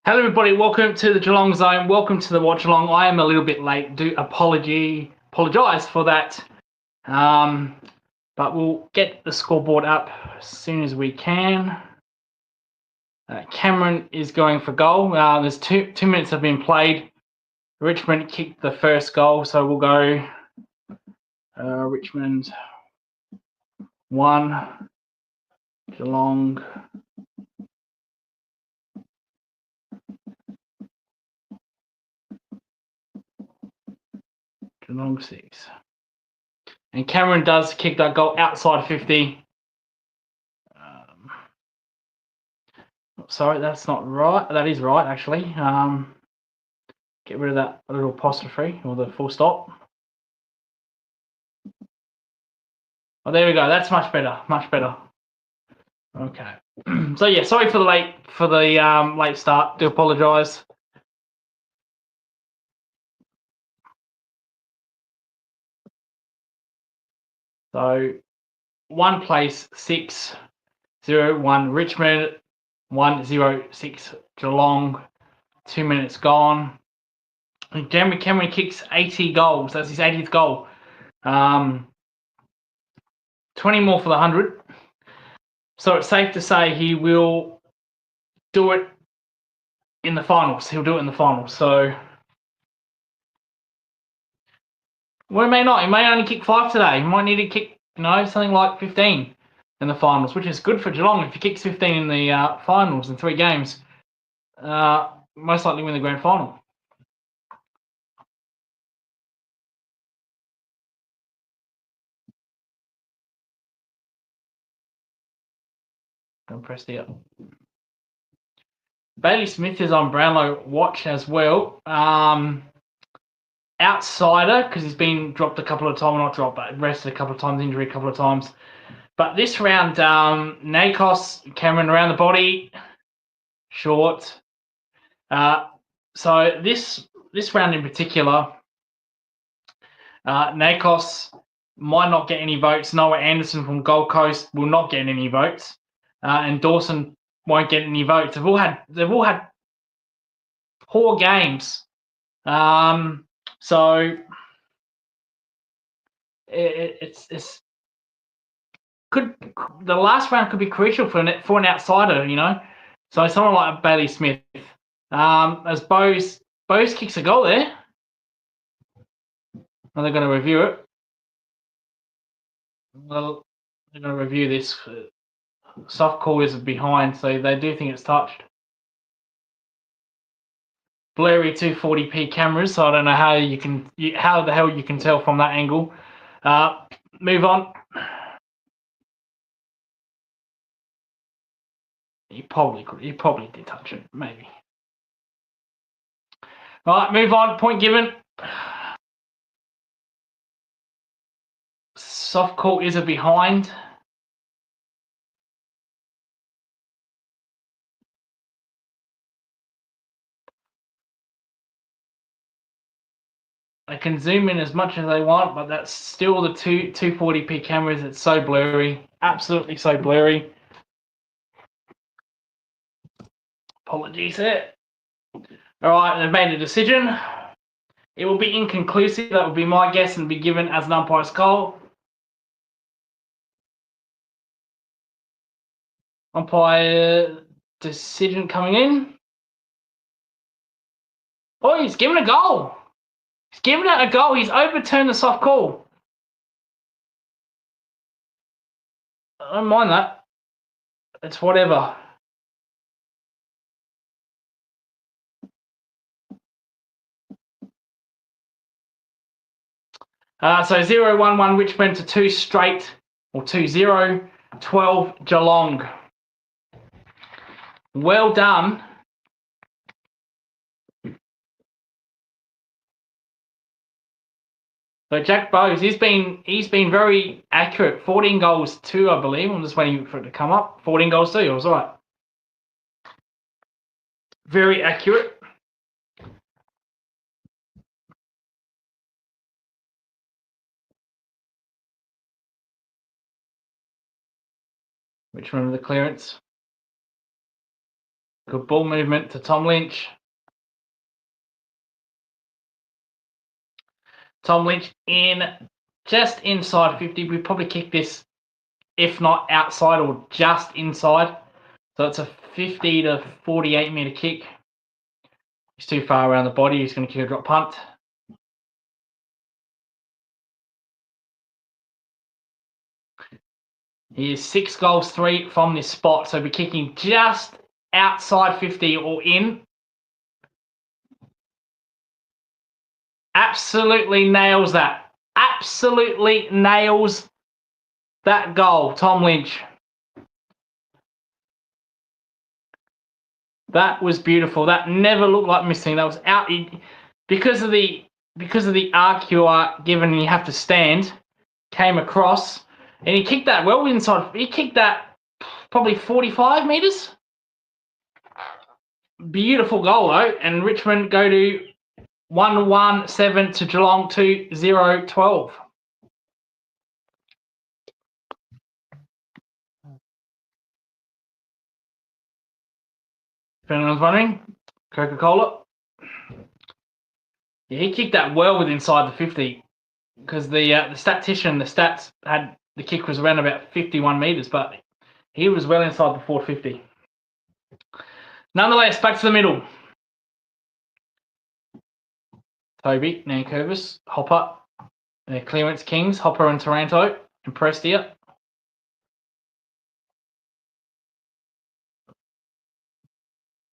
Hello everybody, welcome to the Geelong Zone, welcome to the Watchalong. I am a little bit late, apologise for that. But we'll get the scoreboard up as soon as we can. Cameron is going for goal. There's two minutes have been played. Richmond kicked the first goal, so we'll go Richmond 1, Geelong 6. And Cameron does kick that goal outside 50. Sorry, that's not right. That is right, actually. Get rid of that little apostrophe or the full stop. Oh, there we go. That's much better. Much better. Okay. So yeah, sorry for the late start. Do apologise. So 1 place 6-0-1 Richmond, 1-0-6 Geelong. 2 minutes gone. And Cameron kicks 80 goals. That's his 80th goal. 20 more for the 100. So it's safe to say he will do it in the finals. He'll do it in the finals. So, well, he may not. He may only kick 5 today. He might need to kick, something like 15 in the finals, which is good for Geelong. If he kicks 15 in the finals in 3 games, most likely win the grand final. Don't press the up. Bailey Smith is on Brownlow watch as well. Outsider, because he's been dropped a couple of times, not dropped, but rested a couple of times, injury a couple of times. But this round, Nakos, Cameron around the body, short. So this round in particular, Nakos might not get any votes. Noah Anderson from Gold Coast will not get any votes, and Dawson won't get any votes. They've all had poor games. So it's could the last round could be crucial for an outsider, So someone like Bailey Smith, as Bose kicks a goal there. Are they going to review it? Well, they're going to review this. Soft call is behind, so they do think it's touched. Blurry 240p cameras, so I don't know how the hell you can tell from that angle. Move on. He probably did touch it, maybe. All right, move on. Point given. Soft call is a behind. I can zoom in as much as I want, but that's still the 240p cameras. It's so blurry, absolutely so blurry. Apologies there. All right, they've made a decision. It will be inconclusive. That would be my guess and be given as an umpire's call. Umpire decision coming in. Oh, he's given a goal. He's given it a goal. He's overturned the soft call. I don't mind that. It's whatever. So 0-1-1 Richmond to 2 straight, or 2-0, 12 Geelong. Well done. So Jack Bowes, he's been very accurate. 14 goals too, I believe. I'm just waiting for it to come up. 14 goals too. I was right. Very accurate. Which one of the clearance? Good ball movement to Tom Lynch. Tom Lynch in just inside 50. We probably kick this, if not outside or just inside. So it's a 50 to 48 metre kick. He's too far around the body. He's going to kick a drop punt. He is 6 goals, 3 from this spot. So we're kicking just outside 50 or in. Absolutely nails that. Absolutely nails that goal, Tom Lynch. That was beautiful. That never looked like missing. That was out because of the arc you are given and you have to stand. Came across and he kicked that well inside. He kicked that probably 45 metres. Beautiful goal though, and Richmond go to 1-1-7 to Geelong 2-0-12. If anyone's wondering, Coca-Cola. Yeah, he kicked that well with inside the 50 because the stats had the kick was around about 51 metres, but he was well inside the 450. Nonetheless, back to the middle. Toby, Nankervis, Hopper, clearance Kings, Hopper and Taranto, impressed here.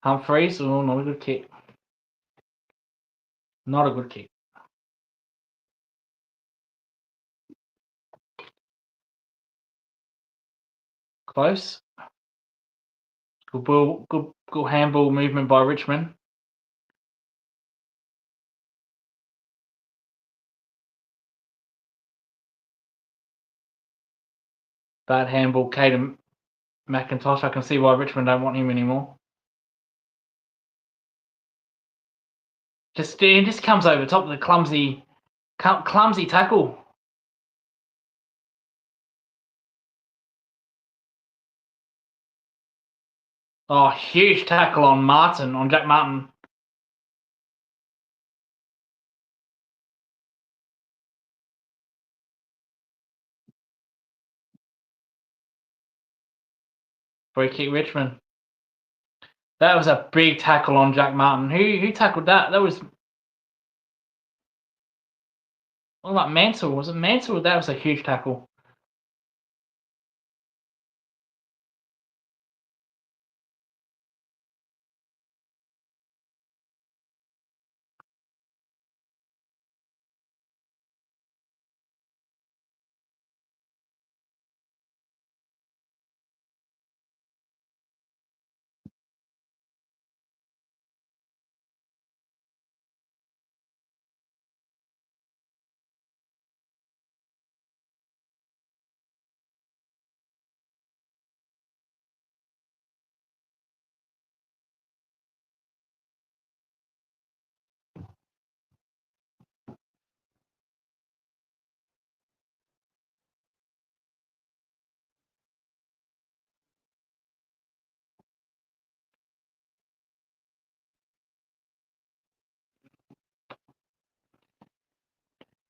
Humphreys, oh, not a good kick. Not a good kick. Close. Good handball movement by Richmond. Bad handball, Caden McIntosh. I can see why Richmond don't want him anymore. Just comes over top of the clumsy tackle. Oh, huge tackle on Jack Martin. Free kick Richmond. That was a big tackle on Jack Martin. Who tackled that? That was like Mansell. Was it Mansell? That was a huge tackle.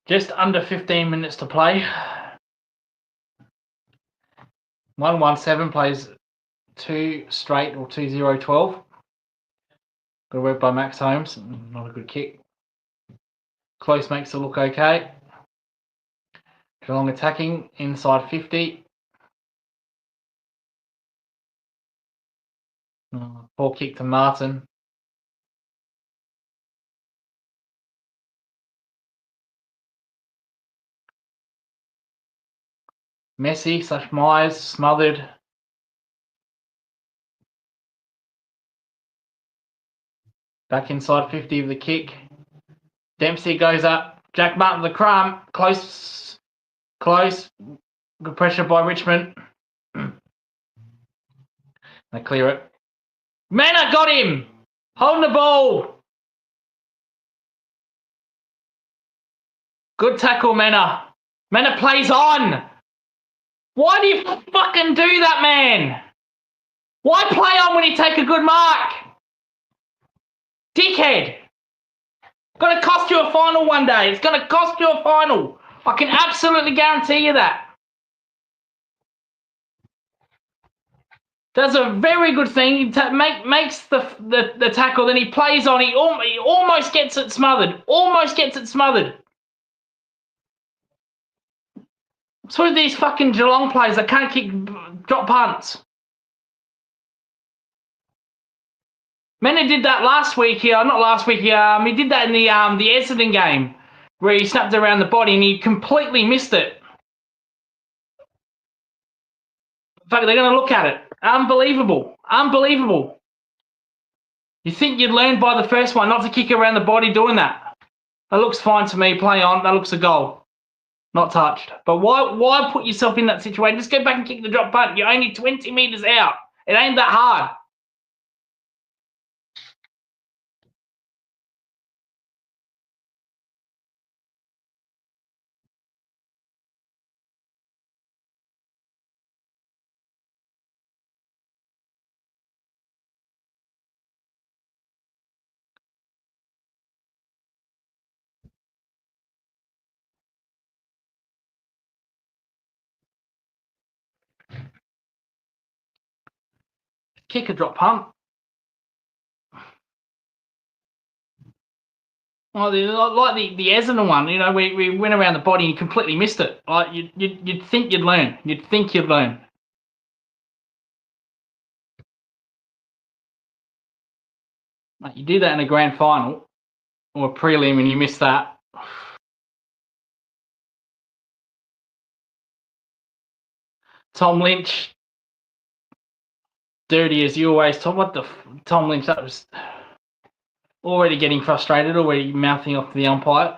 Just under 15 minutes to play. 1-1-7 plays 2 straight or 2-0-12. Good work by Max Holmes. Not a good kick. Close makes it look okay. Geelong attacking inside 50. Poor kick to Martin. Messi/Myers smothered. Back inside 50 of the kick. Dempsey goes up. Jack Martin the crumb. Close. Good pressure by Richmond. They clear it. Mena got him. Holding the ball. Good tackle, Mena. Mena plays on. Why do you fucking do that, man? Why play on when you take a good mark? Dickhead. Gonna cost you a final one day. It's gonna cost you a final. I can absolutely guarantee you that. Does a very good thing. He makes the tackle, then he plays on. He almost gets it smothered. Almost gets it smothered. So with these fucking Geelong players that can't kick drop punts. Mena did that last week here. Not last week here. He did that in the Essendon game where he snapped around the body and he completely missed it. In fact, they're going to look at it. Unbelievable. Unbelievable. You think you'd learn by the first one not to kick around the body doing that. That looks fine to me. Play on. That looks a goal. Not touched. But why put yourself in that situation? Just go back and kick the drop punt. You're only 20 metres out. It ain't that hard. Kick a drop punt. Like the Essendon one, you know, we went around the body and you completely missed it. Like you'd think you'd learn. You'd think you'd learn. Like you do that in a grand final or a prelim and you miss that. Tom Lynch, dirty as you always. Tom Lynch? That was already getting frustrated, already mouthing off to the umpire.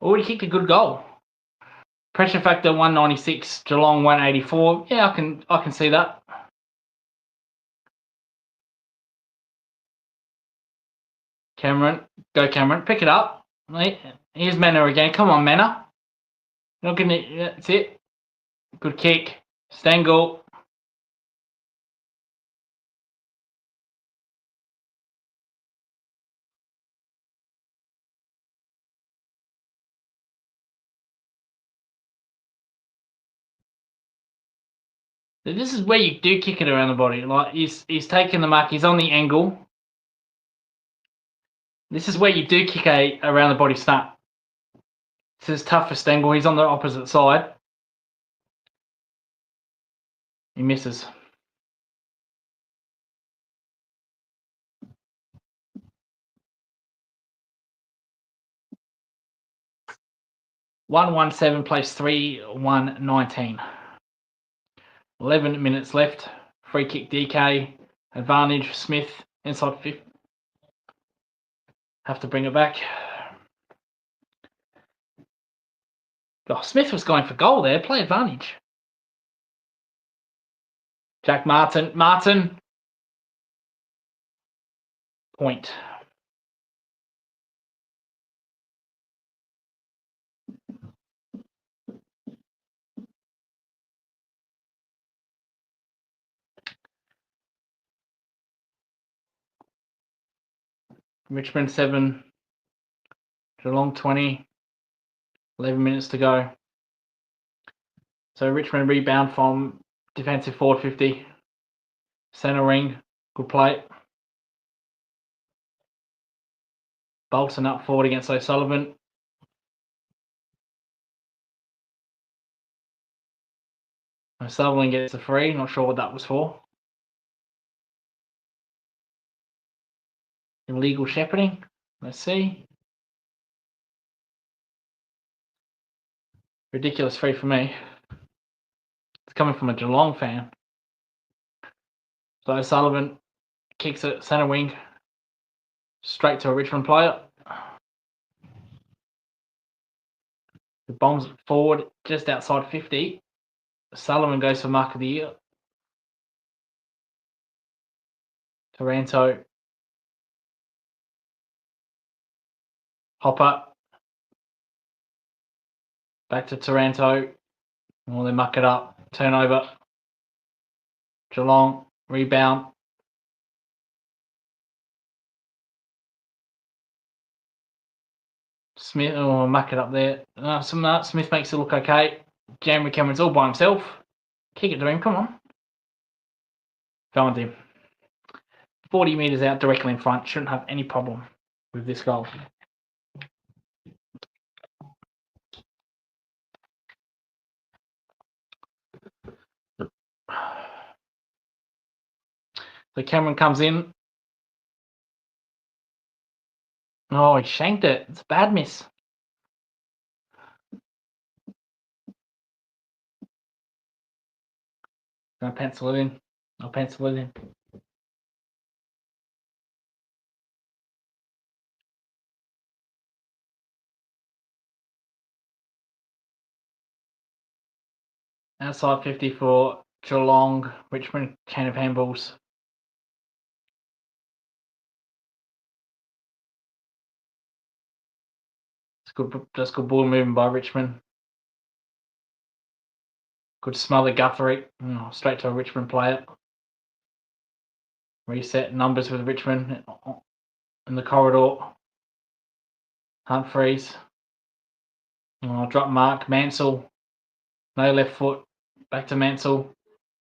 Already kicked a good goal. Pressure factor 196, Geelong 184. Yeah, I can see that. Cameron, go Cameron, pick it up. Here's Mena again. Come on, Mena. Not gonna. That's it. Good kick. Stengel. This is where you do kick it around the body. Like he's taking the mark. He's on the angle. This is where you do kick a around the body snap. This is tough for Stengel. He's on the opposite side. He misses. $117 plays 3-1-19. 11 minutes left. Free kick DK. Advantage Smith inside 50. Have to bring it back. Oh, Smith was going for goal there. Play advantage. Jack Martin. Point. Richmond 7. Geelong 20. 11 minutes to go. So Richmond rebound from defensive forward 50. Centre ring. Good play. Bolton up forward against O'Sullivan. O'Sullivan gets a free. Not sure what that was for. Illegal shepherding. Let's see. Ridiculous free for me. It's coming from a Geelong fan. So O'Sullivan kicks it centre wing. Straight to a Richmond player. The bombs forward just outside 50. Sullivan goes for mark of the year. Taranto. Hopper. Back to Taranto. Oh, they muck it up. Turnover. Geelong. Rebound. Smith, muck it up there. Smith makes it look okay. Jeremy Cameron's all by himself. Kick it to him, come on. Found him. 40 metres out directly in front. Shouldn't have any problem with this goal. So Cameron comes in. Oh, he shanked it. It's a bad miss. I'll pencil it in. Outside 50 for Geelong. Richmond chain of handballs. That's good ball movement by Richmond. Good smother Guthrie. Straight to a Richmond player. Reset numbers with Richmond in the corridor. Humphreys. Drop mark. Mansell. No left foot. Back to Mansell.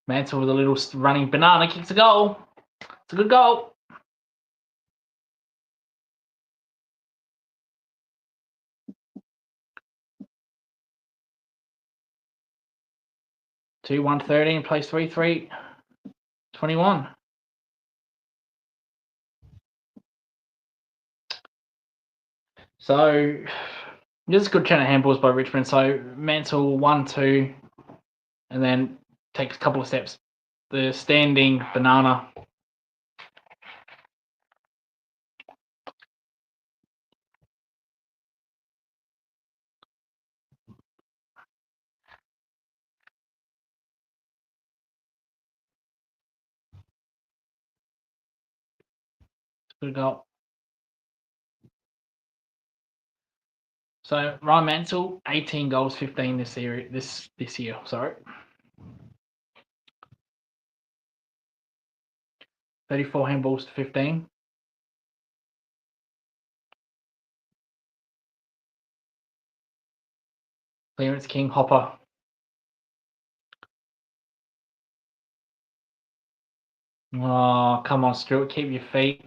Mansell with a little running banana. Kicks a goal. It's a good goal. Two 113 plays 3-3. 21. So this is good chain of handballs by Richmond. So Mansell 1-2, and then takes a couple of steps. The standing banana. Good goal. So Ryan Mansell, 18 goals, 15 this year. This year, sorry. 34 handballs to 15. Clearance king, Hopper. Oh, come on, Stuart, keep your feet.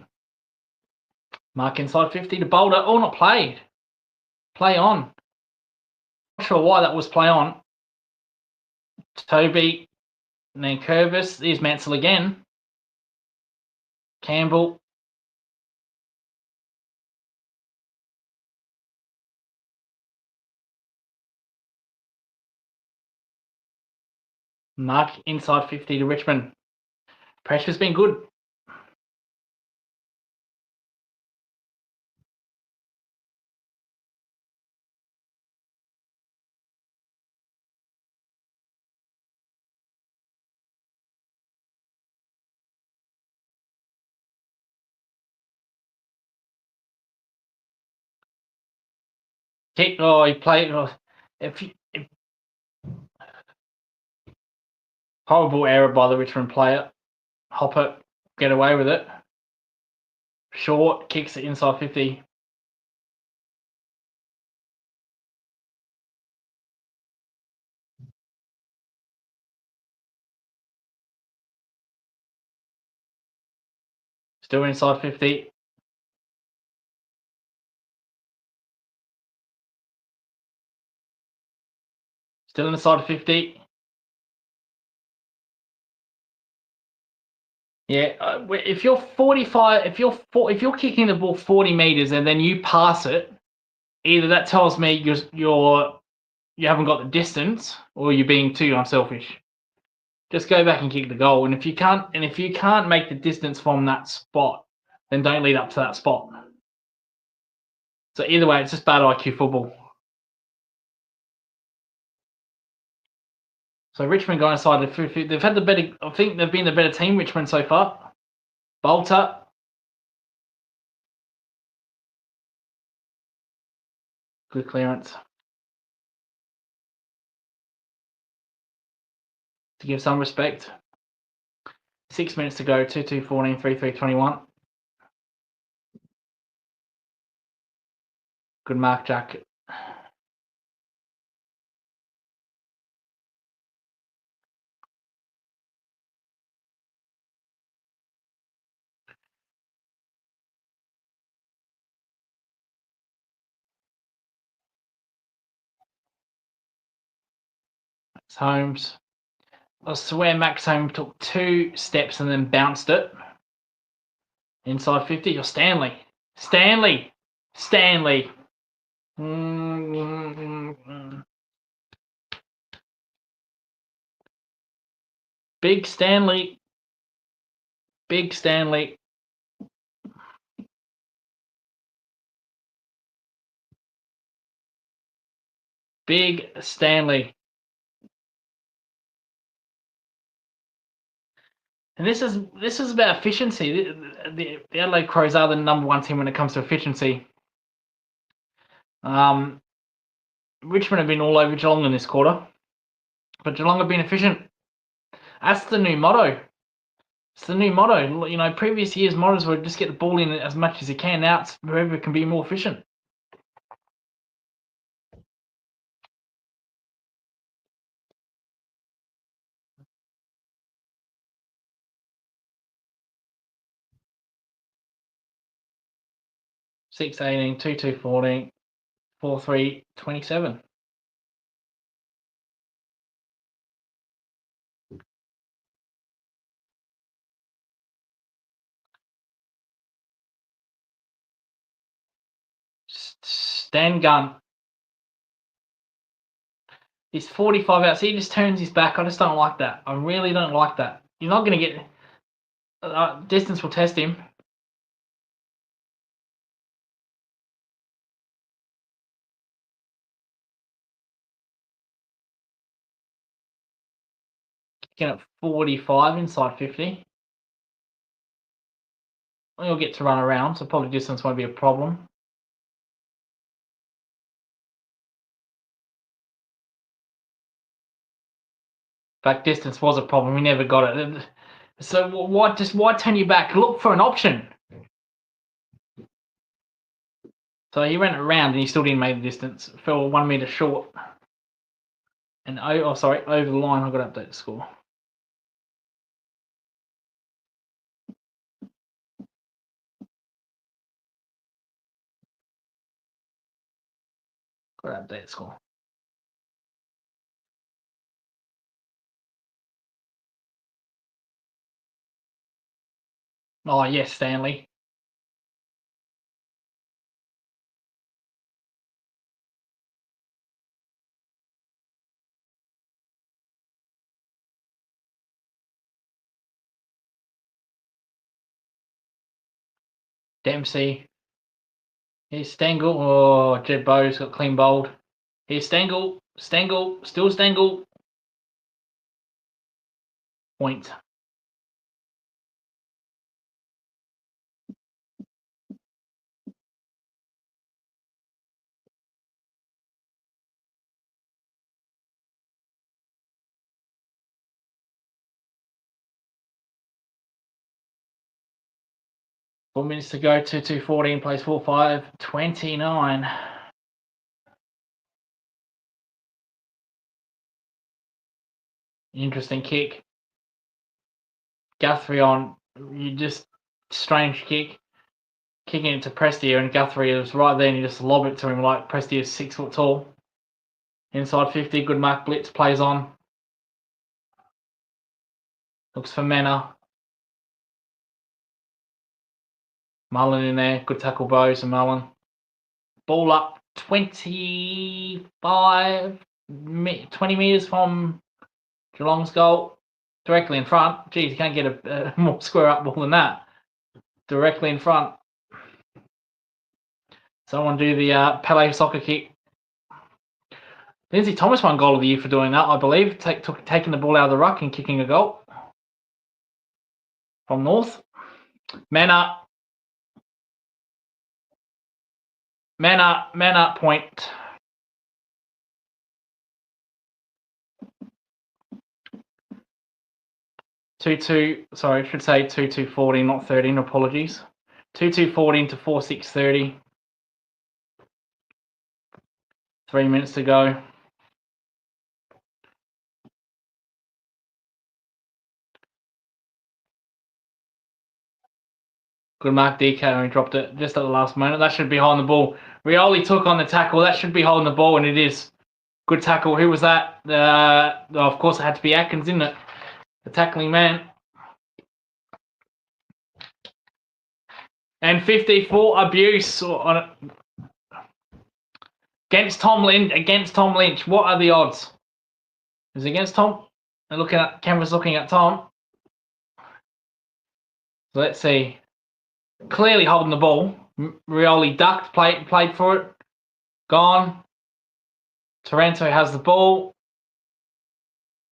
Mark inside 50 to Boulder. Oh, not played. Play on. Not sure why that was play on. Toby, and then Curvis. There's Mansell again. Campbell. Mark inside 50 to Richmond. Pressure's been good. He played. Horrible error by the Richmond player. Hopper get away with it. Short kicks it inside 50. Still inside 50. Still inside 50. Yeah, if you're 45, if you're kicking the ball 40 meters and then you pass it, either that tells me you haven't got the distance, or you're being too unselfish. Just go back and kick the goal. And if you can't make the distance from that spot, then don't lead up to that spot. So either way, it's just bad IQ football. So Richmond going inside the 50. They've had the better. I think they've been the better team, Richmond, so far. Bolter. Good clearance. to give some respect. 6 minutes to go, 2-2, 14, 3-3, 21. Good mark, Jack. Max Holmes. I swear Max Holmes took 2 steps and then bounced it. Inside 50, you're Stanley. Stanley! Stanley! Big Stanley. Big Stanley. Big Stanley. And this is about efficiency. The Adelaide Crows are the number 1 team when it comes to efficiency. Richmond have been all over Geelong in this quarter, but Geelong have been efficient. That's the new motto. It's the new motto. You know, previous years' mottos were just get the ball in as much as you can. Now it's whoever can be more efficient. Six 18, 2-2 14, 4-3 27. Stan Gunn. He's 45 out. See, he just turns his back. I just don't like that. I really don't like that. You're not going to get... distance will test him. Kicking at 45 inside 50. He'll get to run around, so probably distance won't be a problem. In fact, distance was a problem. We never got it. So why turn you back? Look for an option. So he ran it around and he still didn't make the distance. Fell 1 metre short. And over the line. I've got to update the score. Got to update the score. Oh yes, Stanley. Dempsey. Here's Stengel. Oh, Jed Bowes got clean bowled. Here's Stengel. Stengel. Still Stengel. Point. Four minutes to go. 2-2 14 plays 4-5 29. Interesting kick. Guthrie on. You just strange kick. Kicking it to Prestia, and Guthrie was right there and you just lob it to him like Prestia is 6 foot tall. Inside 50, good mark, blitz, plays on. Looks for Mena. Mullen in there, good tackle Bowes and Mullen. Ball up 20 metres from Geelong's goal. Directly in front. Geez, you can't get a more square up ball than that. Directly in front. Someone do the Pele soccer kick. Lindsay Thomas won goal of the year for doing that, I believe. Taking the ball out of the ruck and kicking a goal. From North. Mena, point. 2-2. Sorry, I should say 2-2-14, not 13. Apologies. 2-2-14 to 4-6-30. 3 minutes to go. Good mark, DK, and he dropped it just at the last moment. That should be holding the ball. Rioli took on the tackle. That should be holding the ball, and it is. Good tackle. Who was that? Of course, it had to be Atkins, didn't it? The tackling man. And 54 abuse against Tom Lynch. What are the odds? Is it against Tom? Camera's looking at Tom. So let's see. Clearly holding the ball. Rioli ducked, played for it. Gone. Taranto has the ball.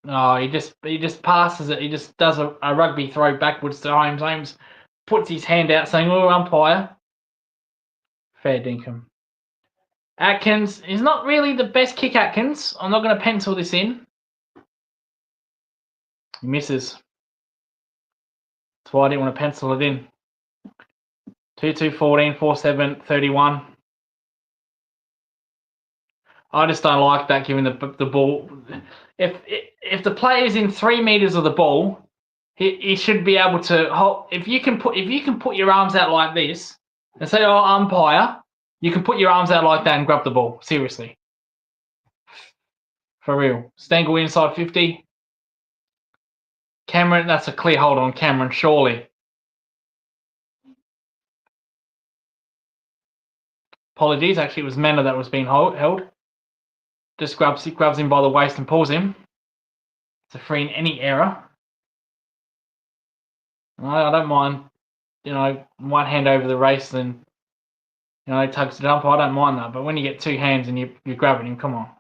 No, he just passes it. He just does a rugby throw backwards to Holmes. Holmes puts his hand out saying, "Oh, umpire." Fair dinkum. Atkins is not really the best kick, Atkins. I'm not going to pencil this in. He misses. That's why I didn't want to pencil it in. 2-2-14, 4-7-31. I just don't like that, giving the ball. If the player is in 3 meters of the ball, he should be able to hold. If you can put your arms out like this and say, "Oh, umpire," you can put your arms out like that and grab the ball. Seriously, for real. Stengel inside 50. Cameron, that's a clear hold on Cameron, surely. Apologies, actually it was Mena that was being held. Just grabs him by the waist and pulls him. It's a free in any error. I don't mind, one hand over the race and, tugs it up. I don't mind that. But when you get two hands and you're grabbing him, come on.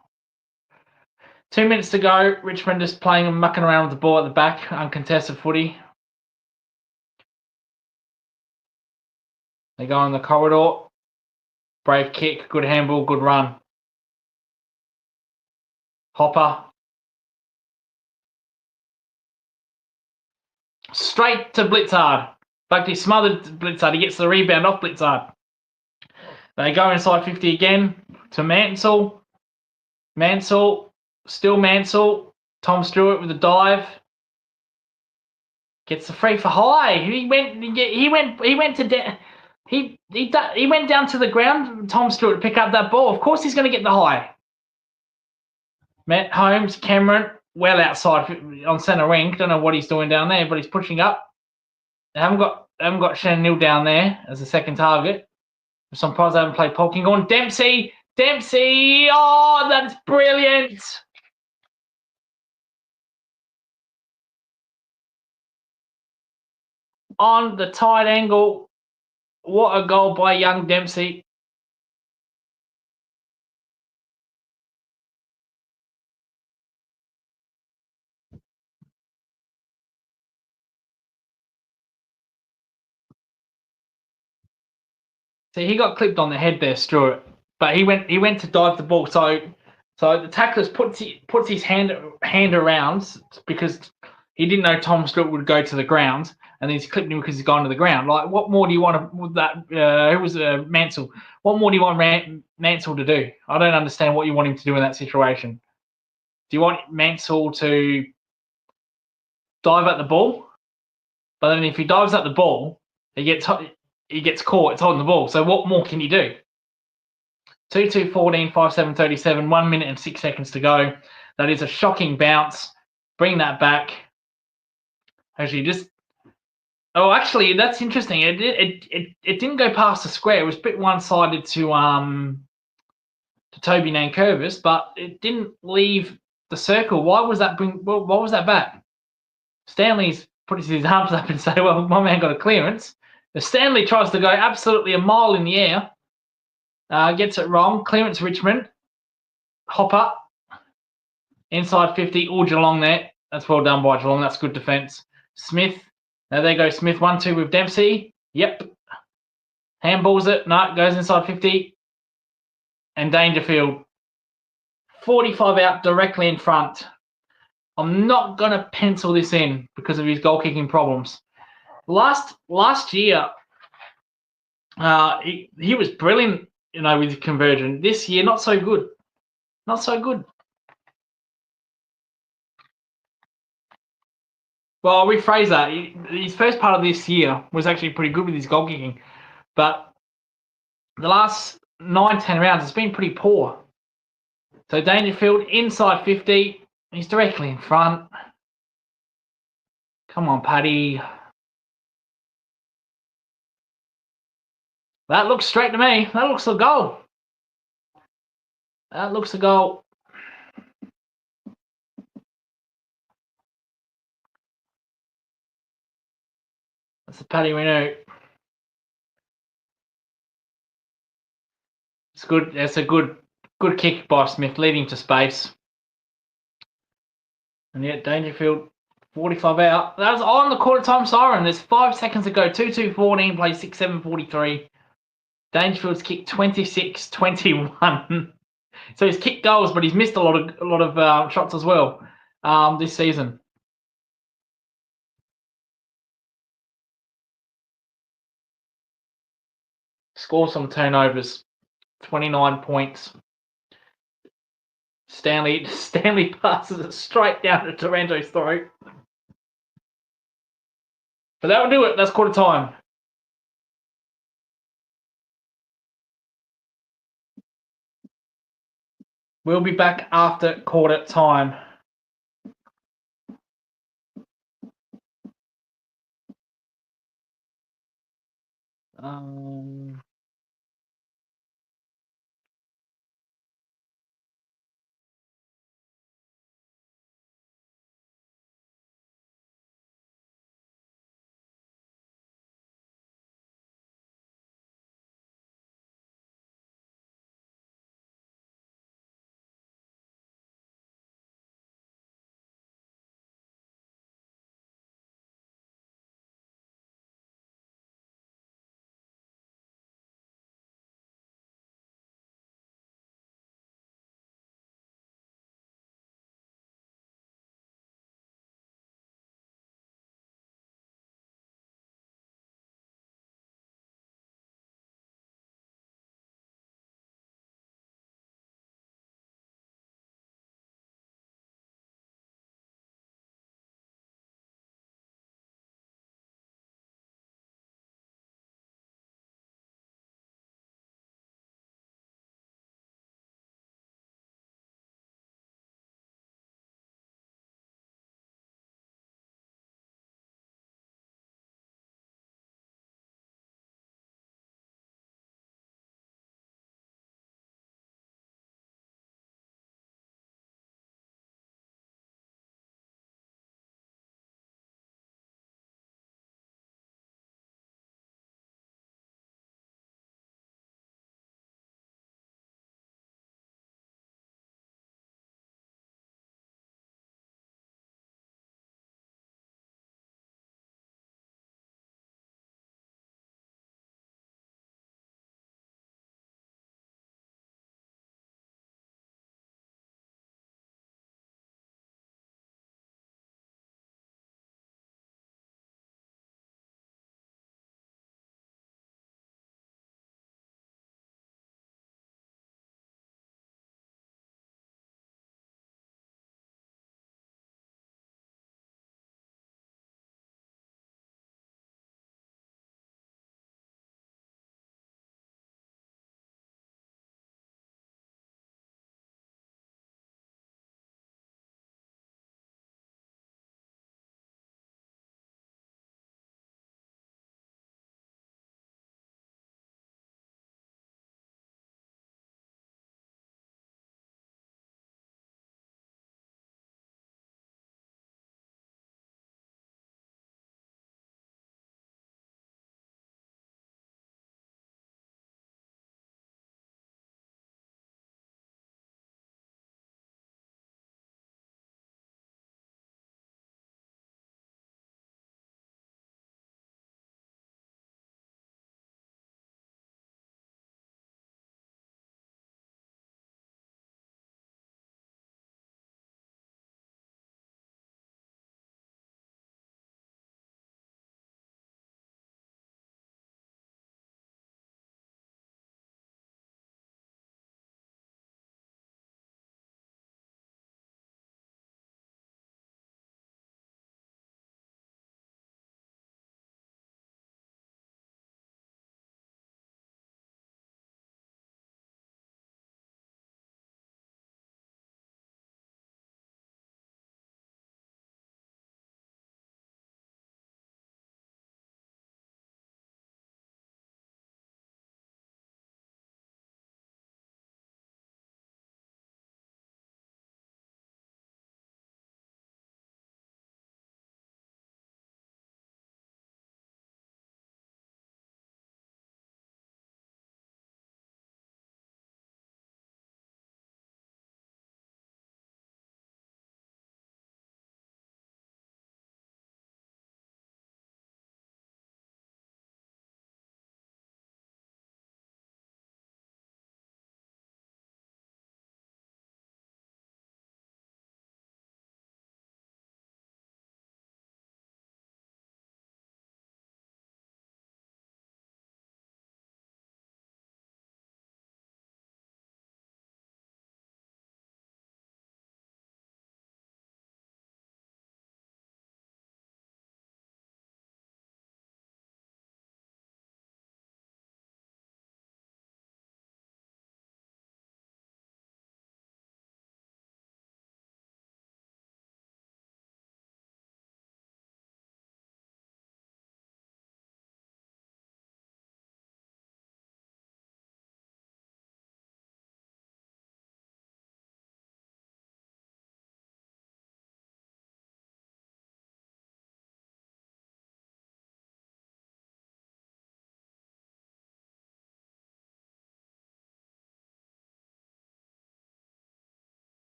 2 minutes to go. Richmond just playing and mucking around with the ball at the back. Uncontested footy. They go in the corridor. Brave kick. Good handball. Good run. Hopper. Straight to Blitzard. In fact, he smothered Blitzard. He gets the rebound off Blitzard. They go inside 50 again to Mansell. Still Mansell. Tom Stewart with a dive. Gets the free for high. He went down to the ground. Tom Stewart to pick up that ball. Of course, he's going to get the high. Matt Holmes, Cameron, well outside on centre wing. Don't know what he's doing down there, but he's pushing up. They haven't got Shannon Neal down there as a second target. I'm surprised they haven't played Polkinghorn. Dempsey. Oh, that's brilliant. On the tight angle. What a goal by young Dempsey. See, he got clipped on the head there, Stewart, but he went to dive the ball. So the tackler puts his hand around because he didn't know Tom Stewart would go to the ground, and then he's clipped him because he's gone to the ground. Like, what more do you want with that? Who was Mansell? What more do you want Mansell to do? I don't understand what you want him to do in that situation. Do you want Mansell to dive at the ball? But then if he dives at the ball, he gets caught. It's holding the ball. So what more can you do? 2-2-14, 5-7-37, 1 minute and 6 seconds to go. That is a shocking bounce. Bring that back. Actually, actually, that's interesting. It didn't go past the square. It was a bit one-sided to Toby Nankervis, but it didn't leave the circle. Why was that back? Stanley's put his arms up and say, "Well, my man got a clearance." The Stanley tries to go absolutely a mile in the air. Gets it wrong. Clearance Richmond. Hopper. Inside 50. All Geelong there. That's well done by Geelong. That's good defence. Smith. Now there goes Smith. 1-2 with Dempsey. Yep. Handballs it. No, goes inside 50. And Dangerfield. 45 out directly in front. I'm not going to pencil this in because of his goal kicking problems. Last year, he was brilliant, with his conversion. This year, not so good. Not so good. Well, I'll rephrase that. His first part of this year was actually pretty good with his goal kicking, but the last 9-10 rounds, it's been pretty poor. So Dangerfield inside 50, he's directly in front. Come on, Paddy. That looks straight to me. That looks a goal. That looks a goal. That's a Paddy we know. It's good. That's a good kick by Smith, leading to space. And yet Dangerfield, 45 out. That was on the quarter time siren. There's 5 seconds to go. 2-2-14, play 6-7-43. Dangerfield's kicked 26-21. So he's kicked goals, but he's missed a lot of shots as well this season. Score some turnovers. 29 points. Stanley passes it straight down to Taranto's throat. But that will do it. That's quarter time. We'll be back after quarter time.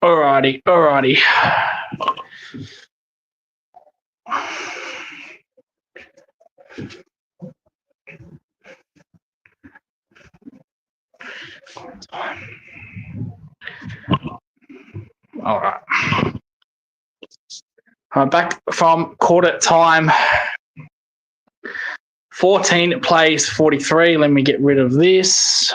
Alrighty. All right. I'm back from quarter time. 14 plays 43. Let me get rid of this.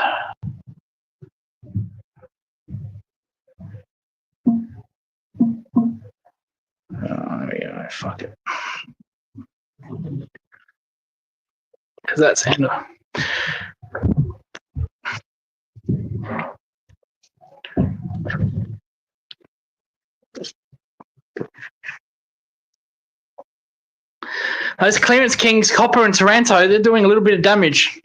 There we go. Fuck it. Because that's end. Those clearance kings, Copper and Taranto, they're doing a little bit of damage.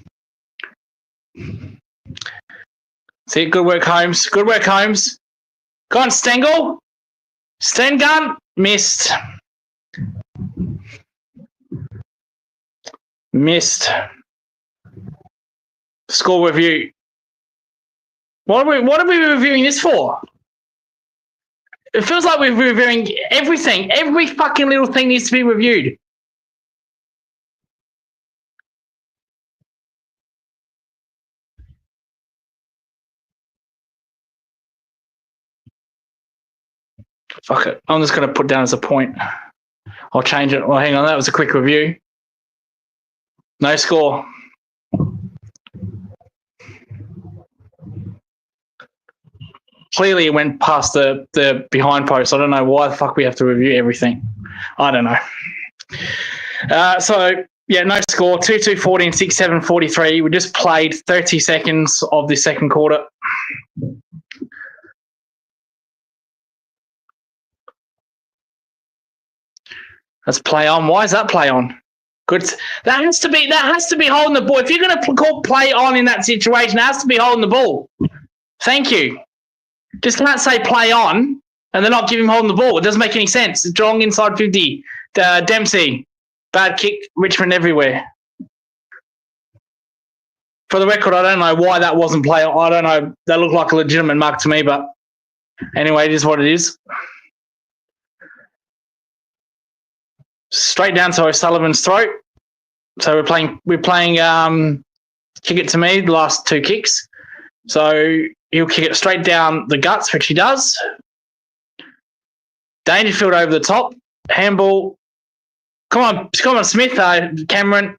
See, good work, Holmes. Good work, Holmes. Go on, Stengel. Stengun. Missed. Score review. What are we reviewing this for? It feels like we're reviewing everything. Every fucking little thing needs to be reviewed. Fuck it. I'm just going to put down as a point. I'll change it. Well, hang on. That was a quick review. No score. Clearly, it went past the behind post. I don't know why the fuck we have to review everything. I don't know. No score. 2-2 14, 6-7 43. We just played 30 seconds of the second quarter. That's play on. Why is that play on? Good. That has to be holding the ball. If you're going to call play on in that situation, it has to be holding the ball. Thank you. Just can't say play on and then not give him holding the ball. It doesn't make any sense. Geelong inside 50. Dempsey. Bad kick. Richmond everywhere. For the record, I don't know why that wasn't play on. I don't know. That looked like a legitimate mark to me, but anyway, it is what it is. Straight down to O'Sullivan's throat. So we're playing kick it to me, the last two kicks. So he'll kick it straight down the guts, which he does. Dangerfield over the top. Handball. Come on, Smith. Cameron.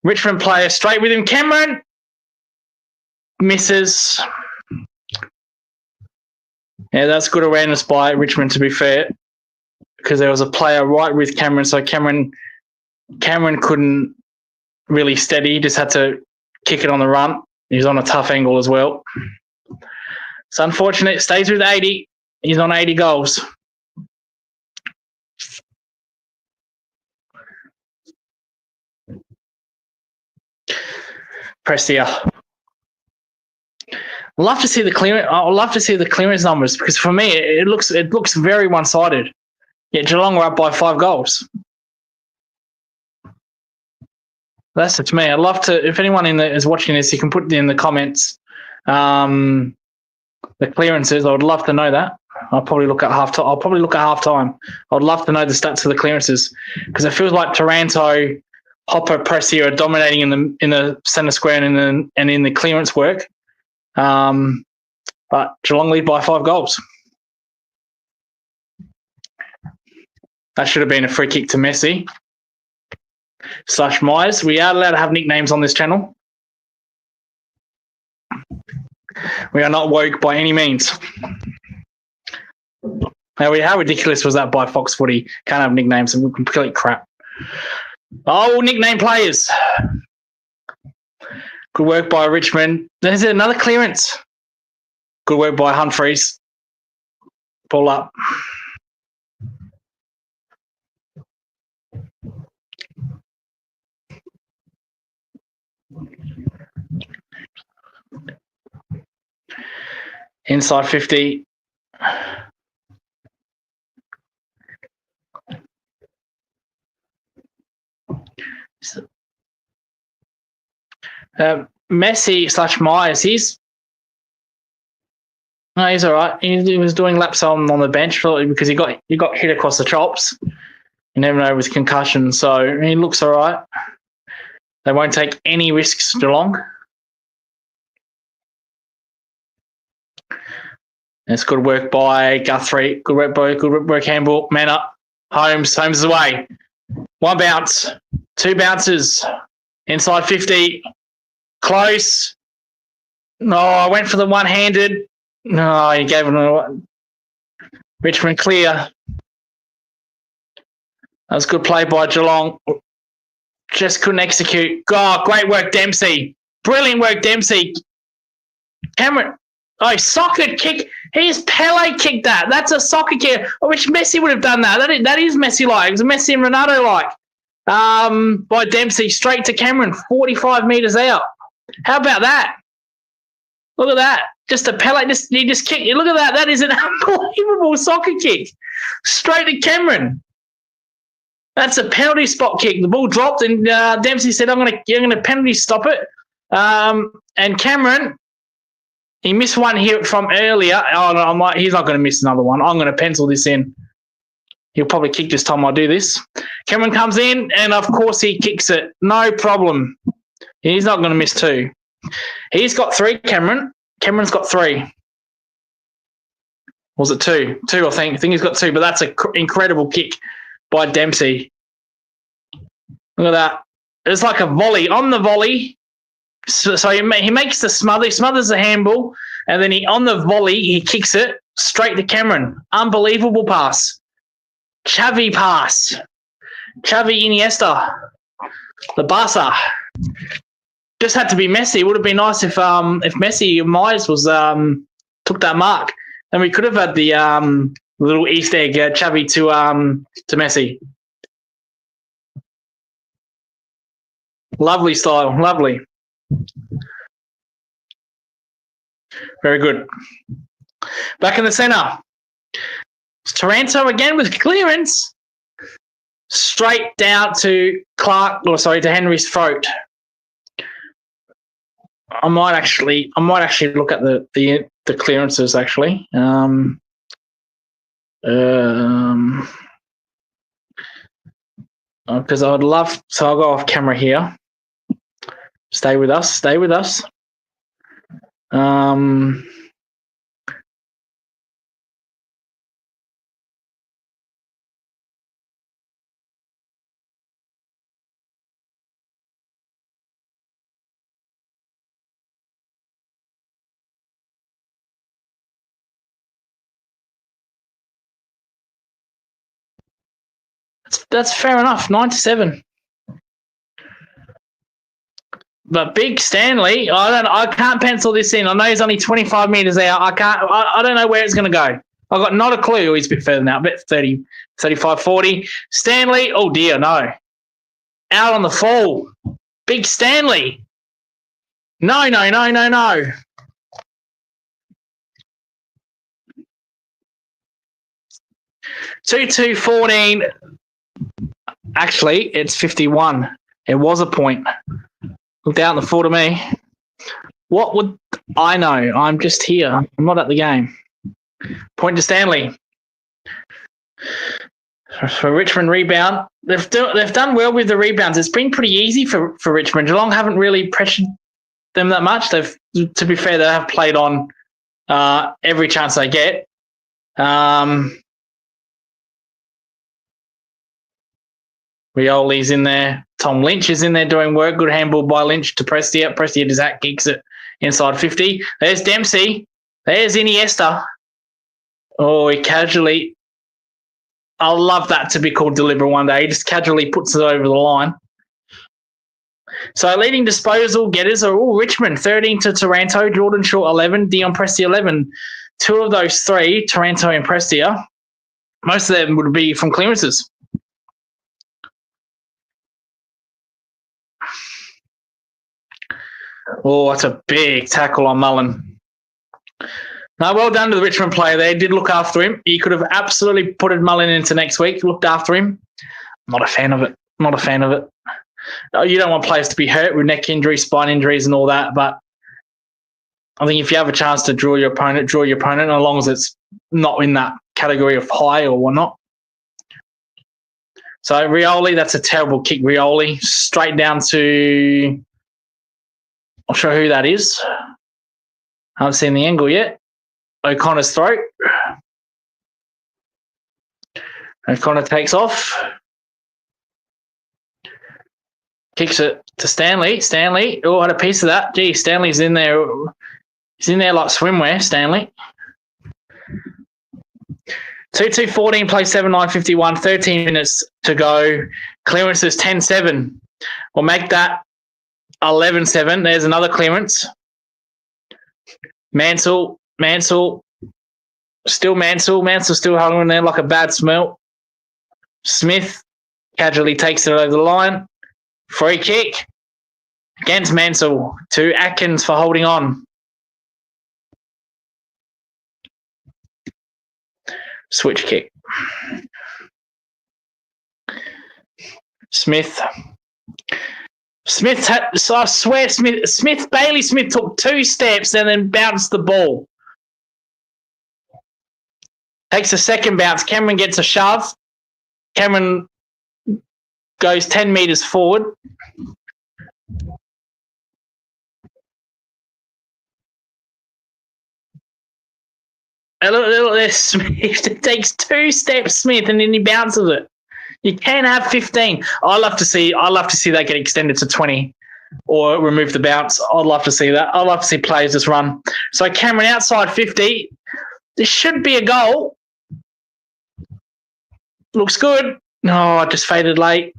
Richmond player straight with him. Cameron. Misses. Yeah, that's good awareness by Richmond, to be fair, because there was a player right with Cameron, so Cameron couldn't really steady. He just had to kick it on the run. He was on a tough angle as well. It's unfortunate. Stays with 80. He's on 80 goals. Prestia. I'd love to see the clearance numbers, because for me it looks very one-sided. Yet Geelong were up by 5 goals. That's it to me. I'd love to, if anyone is watching this, you can put in the comments the clearances. I would love to know that. I'll probably look at halftime. I'd love to know the stats for the clearances, because it feels like Taranto, Hopper, Prestia are dominating in the centre square and in the clearance work. But Geelong lead by 5 goals. That should have been a free kick to Messi / Myers. We are allowed to have nicknames on this channel. We are not woke by any means. How ridiculous was that by Fox Footy? Can't have nicknames and complete crap. Oh, nickname players. Good work by Richmond. There's another clearance. Good work by Humphreys. Pull up. Inside 50. Messi / Myers. No, he's all right. He was doing laps on the bench because he got hit across the chops. You never know with concussion, so he looks all right. They won't take any risks, Geelong. It's good work by Guthrie. Good work, Handball. Man up. Holmes is away. One bounce. Two bounces. Inside 50. Close. No, I went for the one-handed. No, he gave him a Richmond clear. That was good play by Geelong. Just couldn't execute. God, great work, Dempsey. Brilliant work, Dempsey. Cameron. Oh, socket kick. He's Pele kicked that. That's a soccer kick. I wish Messi would have done that. That is Messi-like. It was Messi and Ronaldo-like. By Dempsey, straight to Cameron, 45 metres out. How about that? Look at that. Just a Pele. He just kicked. Look at that. That is an unbelievable soccer kick. Straight to Cameron. That's a penalty spot kick. The ball dropped, and Dempsey said, "I'm going to penalty stop it." And Cameron, he missed one here from earlier. Oh no, he's not going to miss another one. I'm going to pencil this in. He'll probably kick this time I do this. Cameron comes in, and of course he kicks it. No problem. He's not going to miss two. He's got three, Cameron. Cameron's got three. Was it two? Two, I think. I think he's got two, but that's an incredible kick by Dempsey. Look at that. It's like a volley. On the volley, so he makes the smother. He smothers the handball, and then on the volley, he kicks it straight to Cameron. Unbelievable pass. Xavi pass. Xavi Iniesta. The Barca. Just had to be Messi. It would have been nice if Messi Myers was took that mark. Then we could have had the little Easter egg Xavi to Messi. Lovely style, lovely. Very good. Back in the centre. It's Taranto again with clearance. Straight down to to Henry's throat. I might actually look at the clearances actually. Because I would love, so I'll go off camera here. Stay with us. That's fair enough. 9-7. But Big Stanley, I can't pencil this in. I know he's only 25 metres out. I don't know where it's going to go. I've got not a clue. He's a bit further now, a bit 30, 35, 40. Stanley, oh dear, no. Out on the fall. Big Stanley. No. 2-2-14. Actually, it's 51. It was a point. Looked out in the full to me. What would I know? I'm just here. I'm not at the game. Point to Stanley. For Richmond rebound. They've done well with the rebounds. It's been pretty easy for Richmond. Geelong haven't really pressured them that much. To be fair, they have played on every chance they get. Rioli's in there. Tom Lynch is in there doing work. Good handball by Lynch to Prestia. Prestia does that, kicks it inside 50. There's Dempsey. There's Iniesta. Oh, he casually. I'll love that to be called deliberate one day. He just casually puts it over the line. So leading disposal getters are all Richmond, 13 to Taranto, Jordan Shaw 11, Dion Prestia 11. Two of those three, Taranto and Prestia, most of them would be from clearances. Oh, that's a big tackle on Mullen. No, well done to the Richmond player there. Did look after him. He could have absolutely put Mullen into next week. Looked after him. Not a fan of it. You don't want players to be hurt with neck injuries, spine injuries and all that, but I think if you have a chance to draw your opponent, as long as it's not in that category of high or whatnot. So Rioli, that's a terrible kick. Rioli, straight down to, not sure who that is. I haven't seen the angle yet. O'Connor's throat. O'Connor takes off. Kicks it to Stanley. Stanley, oh, had a piece of that. Gee, Stanley's in there. He's in there like swimwear, Stanley. 2-2-14, play 7-9-51, 13 minutes to go. Clearance is 10-7. We'll make that 11-7. There's another clearance. Mansell, still Mansell. Mansell's still hung in there like a bad smell. Smith casually takes it over the line. Free kick against Mansell to Atkins for holding on. Switch kick. Smith. So I swear Bailey Smith took 2 steps and then bounced the ball. Takes a second bounce. Cameron gets a shove. Cameron goes 10 metres forward. A little there, Smith. It takes 2 steps, Smith, and then he bounces it. You can have 15. I love to see that get extended to 20 or remove the bounce. I'd love to see that. I'd love to see players just run. So Cameron outside 50. This should be a goal. Looks good. No, just faded late.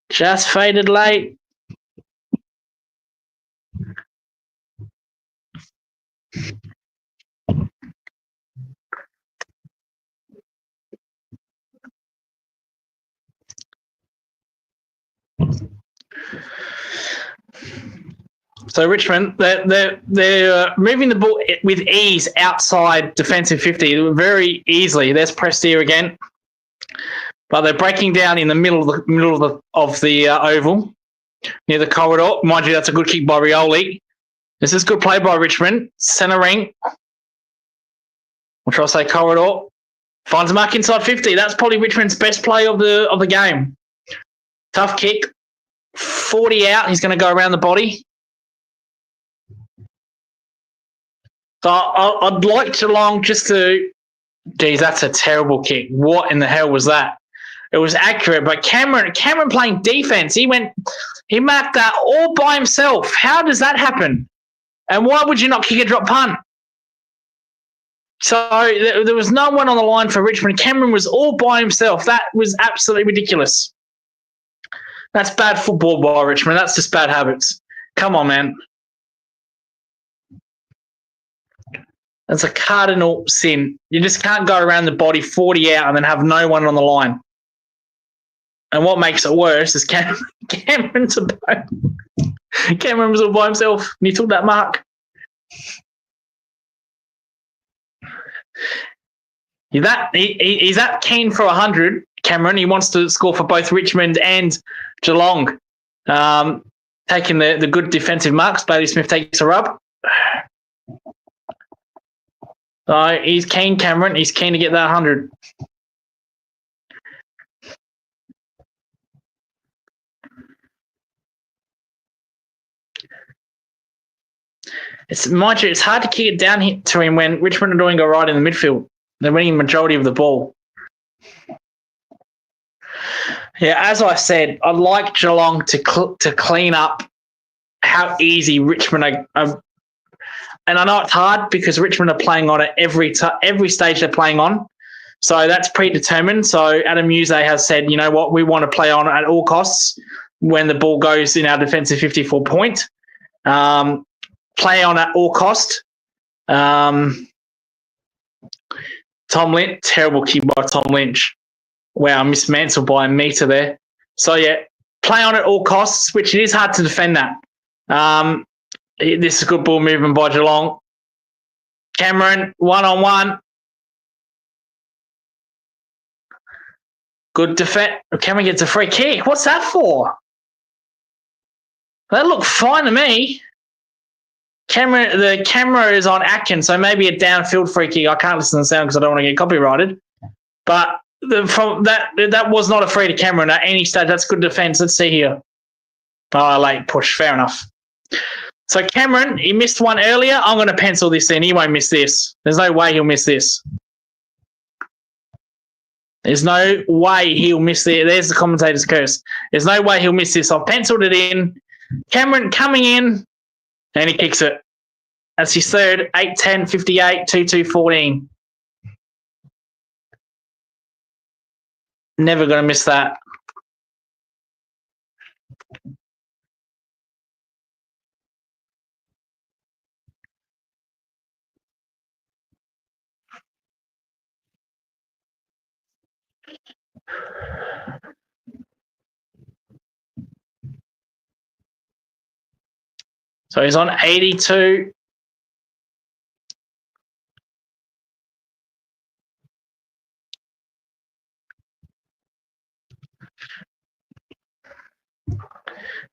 Just faded late. So Richmond, they're moving the ball with ease outside defensive 50 very easily. There's Prestia again, but they're breaking down in the middle of the oval near the corridor. Mind you, that's a good kick by Rioli. This is good play by Richmond. Centre ring. We'll try to say corridor. Finds a mark inside 50. That's probably Richmond's best play of the game. Tough kick. 40 out. He's going to go around the body. So I'd like Geelong just to... Geez, that's a terrible kick. What in the hell was that? It was accurate, but Cameron playing defense, he marked that all by himself. How does that happen? And why would you not kick a drop punt? So there was no one on the line for Richmond. Cameron was all by himself. That was absolutely ridiculous. That's bad football by Richmond. That's just bad habits. Come on, man. That's a cardinal sin. You just can't go around the body 40 out and then have no one on the line. And what makes it worse is Cameron was all by himself and he took that mark. He's that keen for 100, Cameron. He wants to score for both Richmond and Geelong. Taking the good defensive marks. Bailey Smith takes a rub. So he's keen, Cameron. He's keen to get that 100. It's hard to kick it down to him when Richmond are doing all right in the midfield. They're winning the majority of the ball. Yeah, as I said, I'd like Geelong to clean up how easy Richmond are. And I know it's hard because Richmond are playing on it every stage they're playing on. So that's predetermined. So Adam Muse has said, you know what, we want to play on at all costs when the ball goes in our defensive 54 point. Play on at all cost. Tom Lynch, terrible kick by Tom Lynch. Wow, missed Mansell by a metre there. So, yeah, play on at all costs, which it is hard to defend that. This is good ball movement by Geelong. Cameron, one-on-one. Good defense. Cameron gets a free kick. What's that for? That looked fine to me. The camera is on Atkins, so maybe a downfield free kick. I can't listen to the sound because I don't want to get copyrighted. But from that was not a free to Cameron at any stage. That's good defence. Let's see here. Oh, late push. Fair enough. So Cameron, he missed one earlier. I'm going to pencil this in. He won't miss this. There's no way he'll miss this. There's no way he'll miss it. There's the commentator's curse. There's no way he'll miss this. I've penciled it in. Cameron coming in, and he kicks it. That's his third. 8-10, 58, 2-2, 14. Never going to miss that. So he's on 82.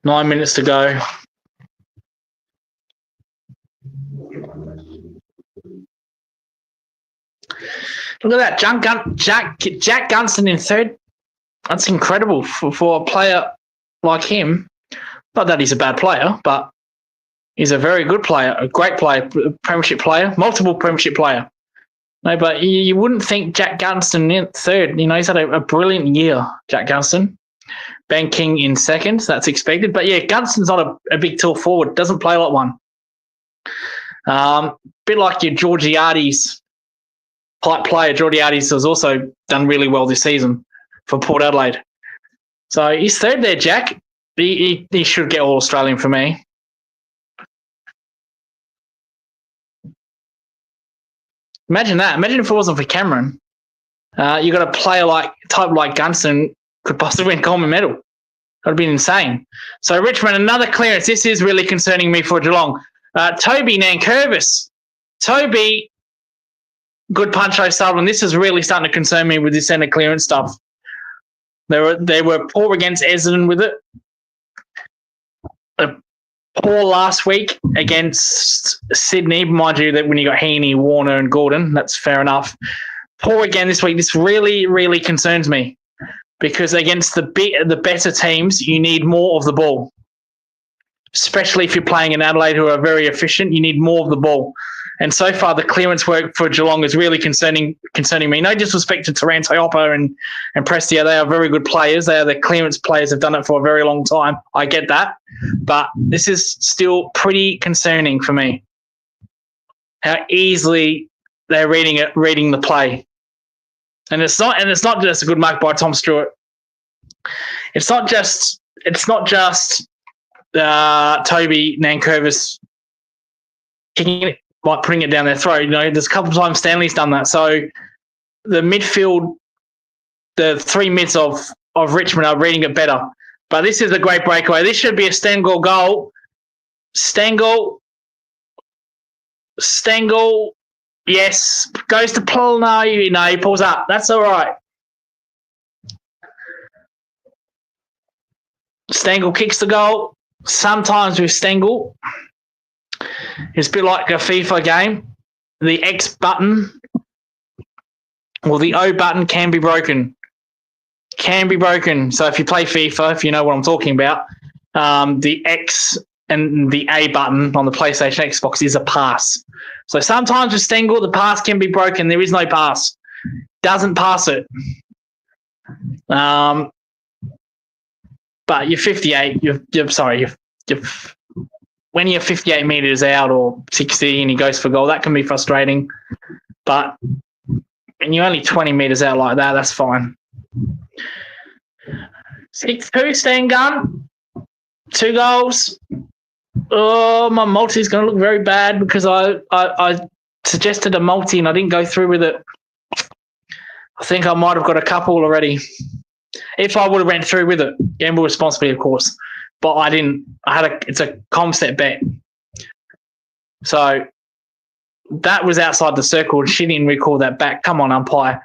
Nine minutes to go. Look at that, Jack Gunston in third. That's incredible for a player like him. Not that he's a bad player, but he's a very good player, a great player, premiership player, multiple premiership player. No, but you wouldn't think Jack Gunston in third. You know, he's had a brilliant year, Jack Gunston. Ben King in second, so that's expected. But yeah, Gunston's not a big tall forward. Doesn't play like one. Bit like your Georgiades type player. Georgiades has also done really well this season for Port Adelaide. So he's third there, Jack. He should get all Australian for me. Imagine that. Imagine if it wasn't for Cameron. You got a player type like Gunston could possibly win Coleman medal. That would have been insane. So Richmond, another clearance. This is really concerning me for Geelong. Toby Nankervis. Toby, good punch, O'Sullivan. This is really starting to concern me with this centre clearance stuff. They were poor against Essendon with it. Poor last week against Sydney. Mind you, that when you got Heaney, Warner and Gordon, that's fair enough. Poor again this week. This really, really concerns me because against the better teams, you need more of the ball. Especially if you're playing in Adelaide who are very efficient, you need more of the ball. And so far, the clearance work for Geelong is really concerning me. No disrespect to Taranto Hopper and Prestia. They are very good players. They are the clearance players, have done it for a very long time. I get that. But this is still pretty concerning for me. How easily they're reading the play. And it's not just a good mark by Tom Stewart. It's not just Toby Nankervis kicking it, like putting it down their throat. You know, there's a couple of times Stanley's done that. So the midfield, the three mids of Richmond are reading it better. But this is a great breakaway. This should be a Stengel goal. Stengel, yes, goes to pull. No, he pulls up. That's all right. Stengel kicks the goal. Sometimes with Stengel, it's a bit like a FIFA game. The X button or the O button can be broken. So if you play FIFA, if you know what I'm talking about, the X and the A button on the PlayStation Xbox is a pass. So sometimes with Stengel, the pass can be broken. There is no pass. Doesn't pass it. But you're 58. When you're 58 metres out or 60 and he goes for goal, that can be frustrating. But when you're only 20 metres out like that, that's fine. 6-2, Stan Gunn. 2 goals. Oh, my multi is going to look very bad because I suggested a multi and I didn't go through with it. I think I might have got a couple already. If I would have went through with it, gamble responsibly, of course. But I didn't. It's a comset bet. So that was outside the circle. She didn't recall that back. Come on, umpire.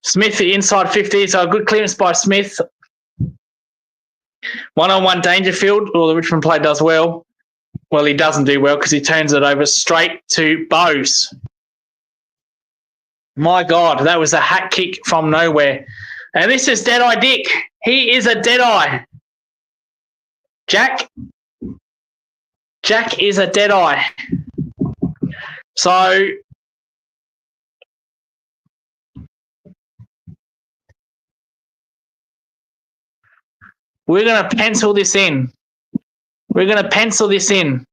Smith inside 50, so a good clearance by Smith. One-on-one Dangerfield, or the Richmond play does well. Well, he doesn't do well because he turns it over straight to Bose. My God, that was a hat kick from nowhere. And this is Deadeye Dick. He is a Deadeye. Jack is a Deadeye. So we're going to pencil this in. We're going to pencil this in.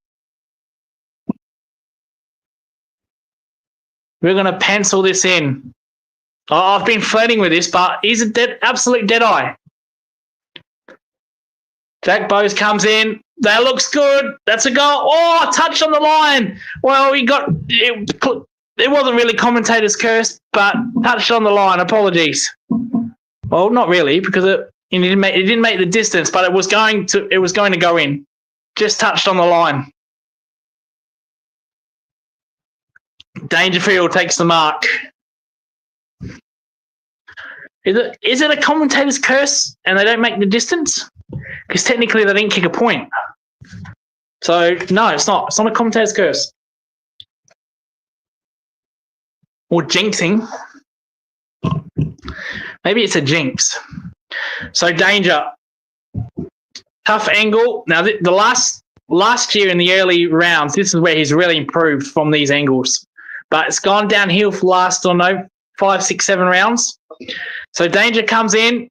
We're going to pencil this in. I've been flirting with this, but he's absolute Deadeye. Jack Bose comes in. That looks good. That's a goal. Oh, touch on the line. Well, he got it. It wasn't really commentator's curse, but touched on the line. Apologies. Well, not really, because it didn't make the distance, but it was going to go in. Just touched on the line. Dangerfield takes the mark. Is it a commentator's curse and they don't make the distance? Because technically they didn't kick a point. So, no, it's not. It's not a commentator's curse. Or jinxing. Maybe it's a jinx. So, Danger. Tough angle. Now, the last year in the early rounds, this is where he's really improved from these angles. But it's gone downhill for the last, 5, 6, 7 rounds. So Danger comes in.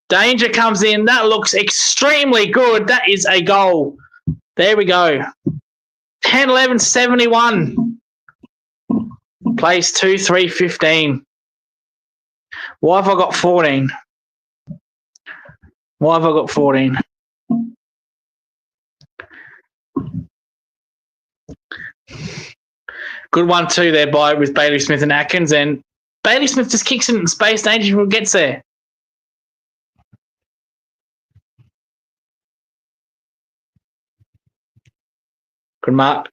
That looks extremely good. That is a goal. There we go. 10-11-71. Plays 2-3-15. Why have I got 14? Good one too there with Bailey Smith and Atkins, and Bailey Smith just kicks it in space. Dangerfield gets there. Good mark.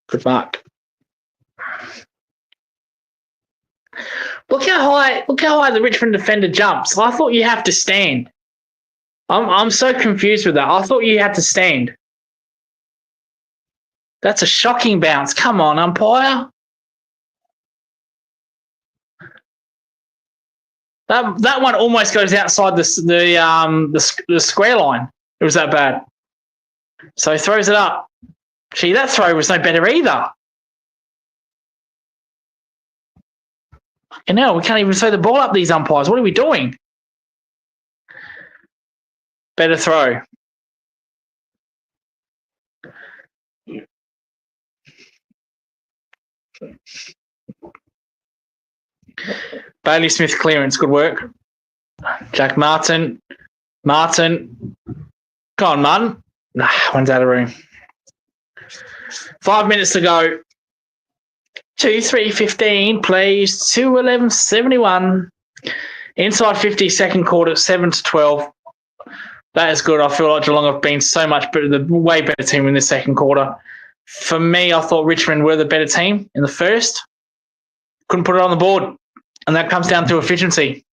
Good mark. Look how high the Richmond defender jumps. I thought you have to stand. I'm so confused with that. I thought you had to stand. That's a shocking bounce. Come on, umpire. That one almost goes outside the square line. It was that bad. So he throws it up. Gee, that throw was no better either. And now we can't even throw the ball up these umpires. What are we doing? Better throw. Bailey Smith clearance, good work. Jack Martin. Go on, Martin. Nah, one's out of room. 5 minutes to go. 2-3-15 plays 2-11-71. Inside 50, second quarter, 7-12. That is good. I feel like Geelong have been so much better, the way better team in the second quarter. For me, I thought Richmond were the better team in the first. Couldn't put it on the board. And that comes down to efficiency.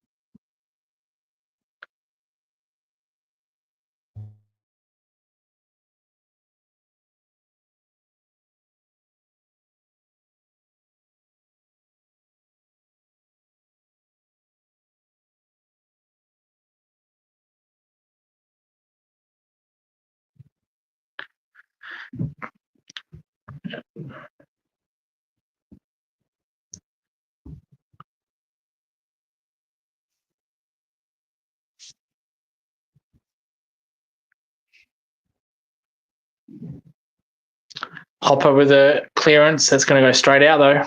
Hopper with a clearance. That's going to go straight out, though.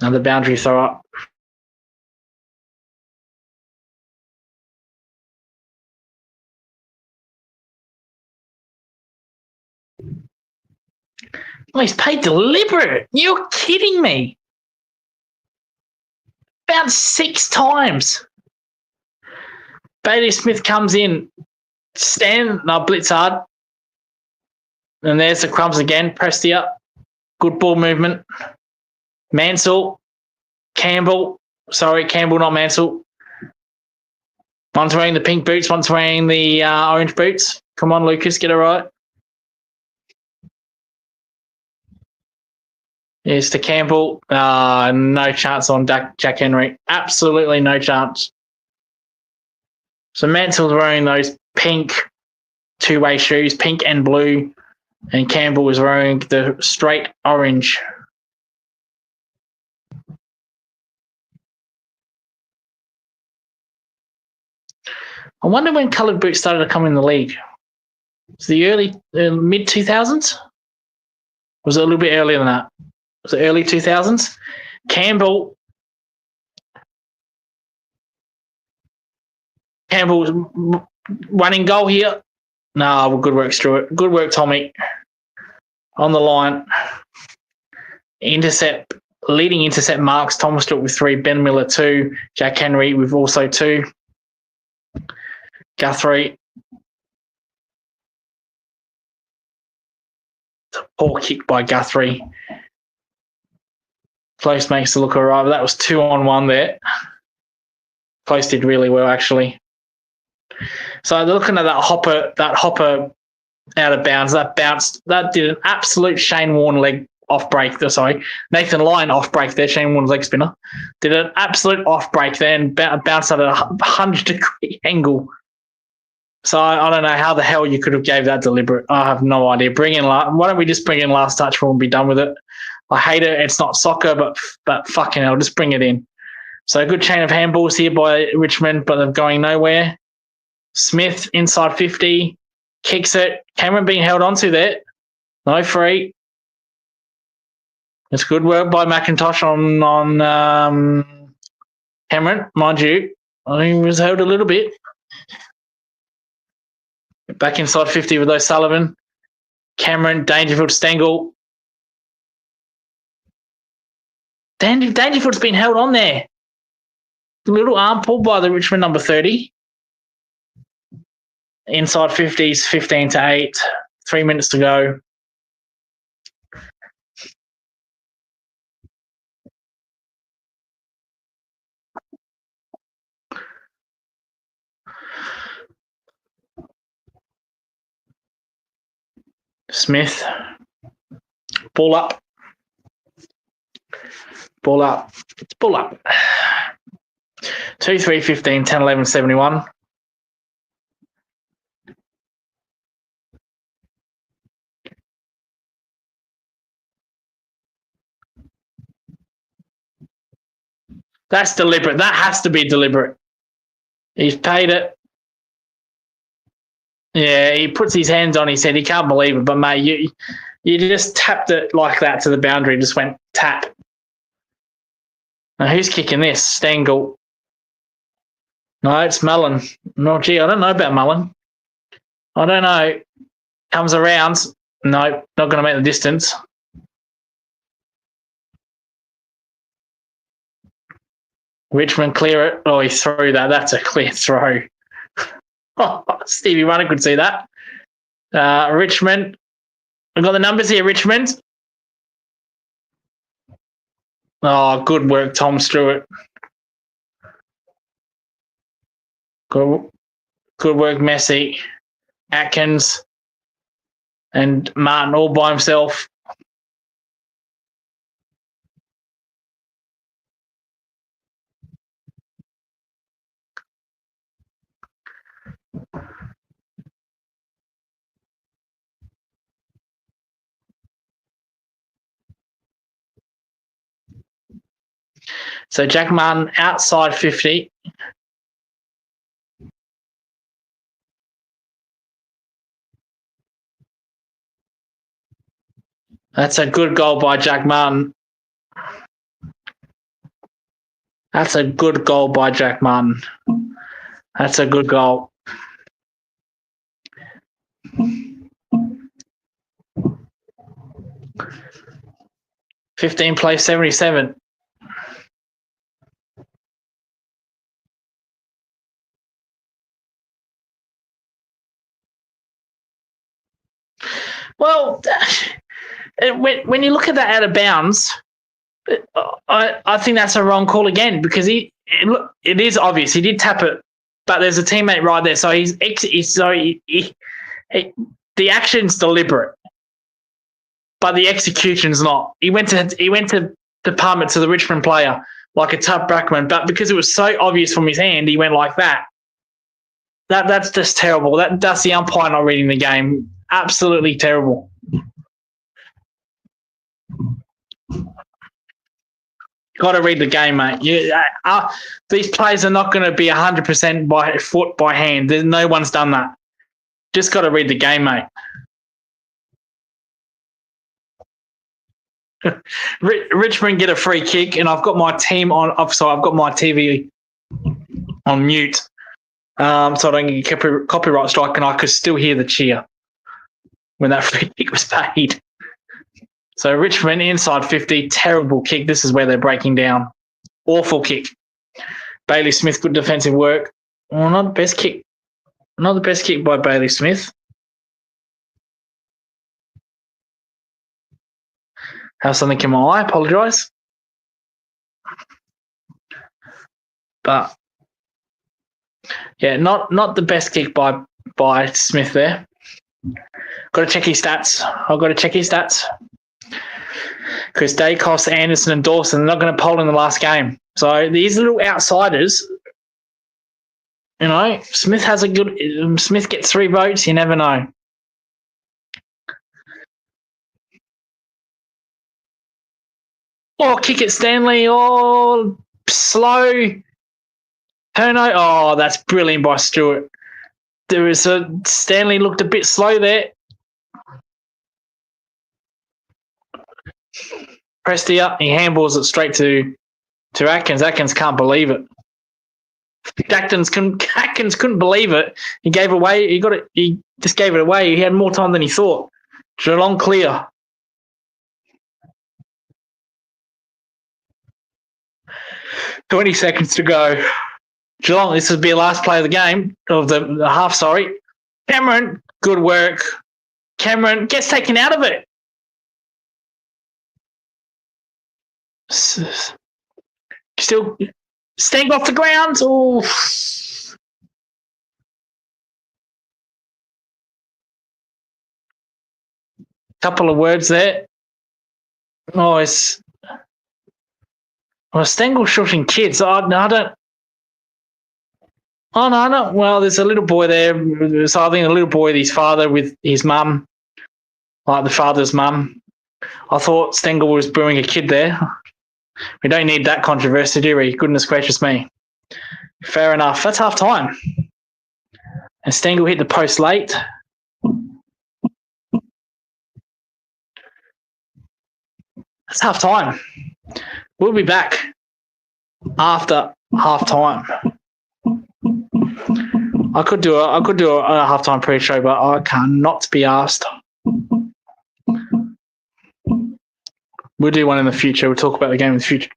Another boundary throw up. Oh, he's paid deliberate. You're kidding me. About 6 times. Bailey Smith comes in. Blitz hard. And there's the crumbs again. Prestia. Good ball movement. Mansell. Campbell. Sorry, Campbell, not Mansell. One's wearing the pink boots, one's wearing the orange boots. Come on, Lucas, get it right. Yes, to Campbell. No chance on Jack Henry. Absolutely no chance. So Mansell's wearing those pink two-way shoes, pink and blue, and Campbell was wearing the straight orange. I wonder when coloured boots started to come in the league. Was it the early mid-2000s? Was it a little bit earlier than that? Was it early 2000s? Campbell's running goal here. No, well, good work, Stuart. Good work, Tommy. On the line. Intercept, leading intercept marks. Thomas Stewart with 3, Ben Miller 2, Jack Henry with also 2. Guthrie. It's a poor kick by Guthrie. Close makes it look all right, but that was 2-on-1 there. Close did really well, actually. So looking at that hopper out of bounds, that did an absolute Shane Warne leg off break. Sorry, Nathan Lyon off break there. Shane Warne's leg spinner did an absolute off break there and bounced at a 100-degree angle. So I don't know how the hell you could have gave that deliberate. I have no idea. Why don't we just bring in last touch for and be done with it? I hate it. It's not soccer, but fucking hell, just bring it in. So a good chain of handballs here by Richmond, but they're going nowhere. Smith inside 50, kicks it. Cameron being held onto there. No free. It's good work by McIntosh on Cameron, mind you. I think he was held a little bit. Back inside 50 with O'Sullivan. Cameron, Dangerfield, Stengel. Dangerfield's been held on there. A little arm pull by the Richmond number 30. Inside 50s, 15-8. 3 minutes to go. Smith. Ball up. Ball up. It's ball up. 2, 3, 15, 10, 11, 71. That's deliberate. That has to be deliberate. He's paid it. Yeah, he puts his hands on his head. He can't believe it. But, mate, you just tapped it like that to the boundary. Just went tap. Now, who's kicking this? Stengel. No, it's Mullen. No, gee, I don't know about Mullen. I don't know. Comes around. No, not going to make the distance. Richmond clear it. Oh, he threw that. That's a clear throw. Oh, Stevie Runner could see that. Richmond. We've got the numbers here, Richmond. Oh, good work, Tom Stewart. Good work, Messi. Atkins and Martin all by himself. So Jack Martin outside 50. That's a good goal by Jack Martin. That's a good goal by Jack Martin. That's a good goal. Play 77. Well, when you look at that out of bounds, I think that's a wrong call again because it is obvious he did tap it, but there's a teammate right there, so the action's deliberate, but the execution's not. He went to department to the Richmond player like a tough backman, but because it was so obvious from his hand, he went like that. That's just terrible. That's the umpire not reading the game. Absolutely terrible. Got to read the game, mate. These players are not going to be 100% by foot, by hand. No one's done that. Just got to read the game, mate. Richmond get a free kick, and I've got my team on. I've got my TV on mute, so I don't get copyright strike, and I could still hear the cheer when that free kick was paid. So Richmond inside 50, terrible kick. This is where they're breaking down. Awful kick. Bailey Smith, good defensive work. Well, not the best kick. Not the best kick by Bailey Smith. Have something in my eye. Apologise. But yeah, not the best kick by Smith there. Got to check his stats. I've got to check his stats. Because Dacos, Anderson, and Dawson are not going to poll in the last game. So these little outsiders, Smith has a good. Smith gets 3 votes. You never know. Oh, kick it, Stanley. Oh, slow. Turno. Oh, that's brilliant by Stewart. Stanley looked a bit slow there. Presty up. He handballs it straight to Atkins. Atkins can't believe it. Atkins couldn't believe it. He gave away. He got it. He just gave it away. He had more time than he thought. Geelong clear. $20 seconds to go. Geelong, this will be the last play of the game, of the half, sorry. Cameron, good work. Cameron gets taken out of it. Still staying off the ground. Oh. Couple of words there. Oh, Stengel shooting kids. I don't. Oh, no. Well, there's a little boy there. So I think a little boy with his father, with his mum, like the father's mum. I thought Stengel was booing a kid there. We don't need that controversy, do we? Goodness gracious me. Fair enough. That's half time. And Stengel hit the post late. That's half time. We'll be back after half time. I could do a halftime pre-show, but I cannot be asked. We'll do one in the future. We'll talk about the game in the future.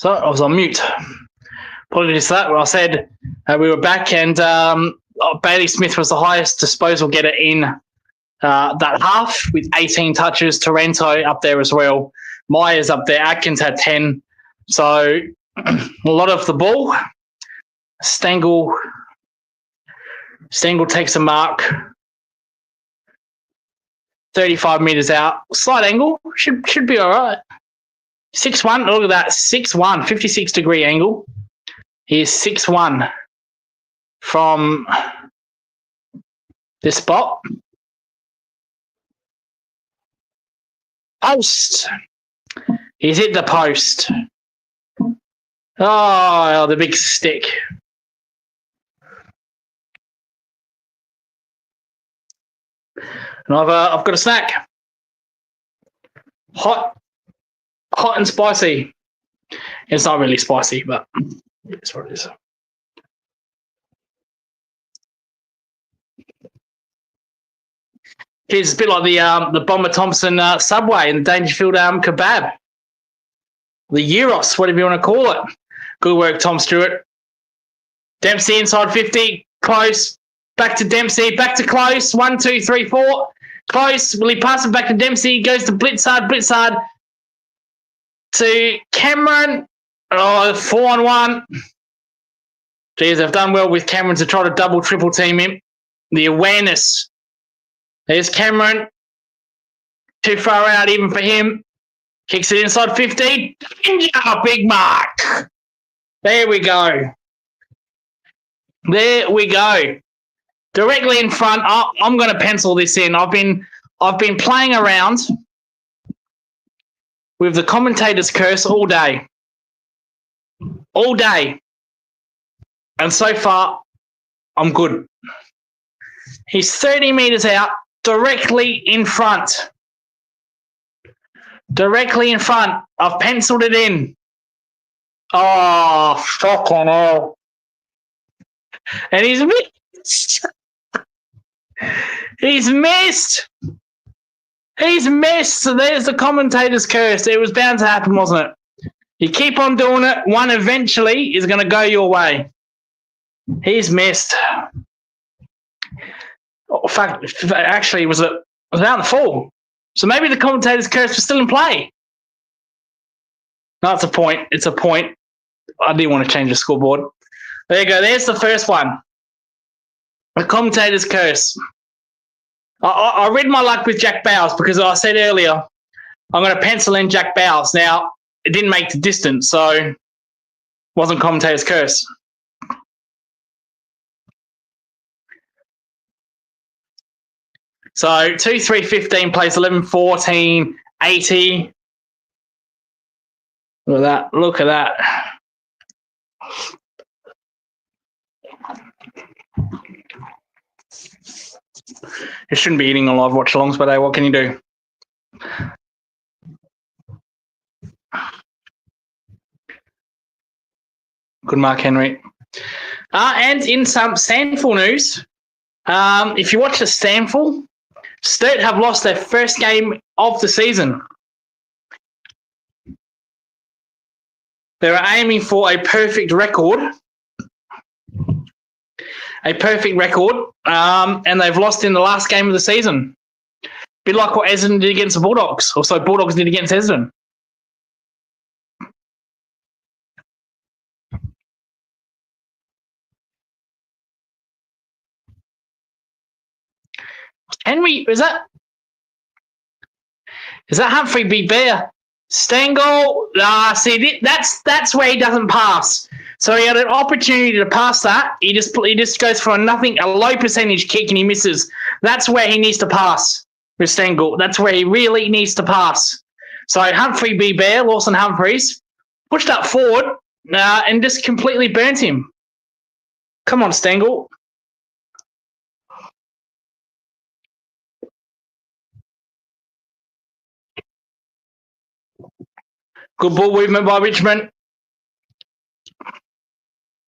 So I was on mute. Apologies for that. Well, I said we were back, and Bailey Smith was the highest disposal getter in that half with 18 touches. Torrento up there as well. Myers up there. Atkins had 10. So a lot of the ball. Stengel takes a mark. 35 metres out. Slight angle. Should be all right. 6-1. Look at that. 6-1. 56-degree angle. He's 6-1 from this spot. Post. He's hit the post. Oh, the big stick. And I've got a snack. Hot and spicy. It's not really spicy, but it's what it is. It's a bit like the Bomber Thompson Subway and the Dangerfield kebab. The Euros, whatever you want to call it. Good work, Tom Stewart. Dempsey inside 50, close. Back to Dempsey, back to close. 1, 2, 3, 4. Close. Will he pass it back to Dempsey? Goes to Blitzard to Cameron. Oh, 4-on-1. Geez, they've done well with Cameron to try to double, triple team him. The awareness. There's Cameron. Too far out even for him. Kicks it inside 50. Big mark. There we go. There we go. Directly in front. I'm going to pencil this in. I've been playing around with the commentator's curse all day. All day. And so far, I'm good. He's 30 metres out, directly in front. Directly in front. I've penciled it in. Oh, fucking hell. And he's missed. He's missed. He's missed. So there's the commentator's curse. It was bound to happen, wasn't it? You keep on doing it, one eventually is going to go your way. He's missed. Oh, fuck. Actually, it was out in the fall. So maybe the commentator's curse was still in play. No, it's a point. It's a point. I didn't want to change the scoreboard. There you go. There's the first one. The commentator's curse. I read my luck with Jack Bowles because I said earlier I'm going to pencil in Jack Bowles. Now, it didn't make the distance, so it wasn't commentator's curse. So 2, 3, 15 plays 11, 14, 80. Look at that. Look at that. You shouldn't be eating on live watch-alongs, but hey, what can you do? Good mark, Henry. And in some Sandful news, if you watch the Sandful, Sturt have lost their first game of the season. They're aiming for a perfect record. A perfect record, and they've lost in the last game of the season. A bit like what Essendon did against the Bulldogs, or so Bulldogs did against Essendon. Henry, is that Humphrey B. Bear? Stengel, see, that's where he doesn't pass. So he had an opportunity to pass that. He just goes for a low percentage kick and he misses. That's where he needs to pass with Stengel. That's where he really needs to pass. So Humphrey B. Bear, Lawson Humphreys, pushed up forward and just completely burnt him. Come on, Stengel. Good ball movement by Richmond.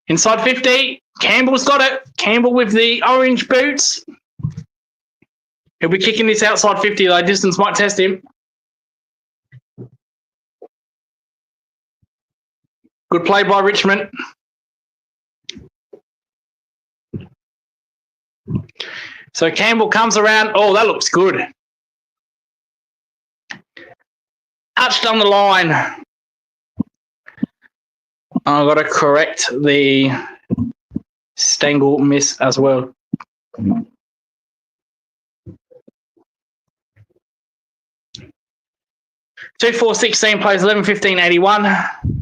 Inside 50. Campbell's got it. Campbell with the orange boots. He'll be kicking this outside 50, though. Distance might test him. Good play by Richmond. So Campbell comes around. Oh, that looks good. Touched on the line. I've got to correct the Stengel miss as well. 2-4-16 plays 11-15-81.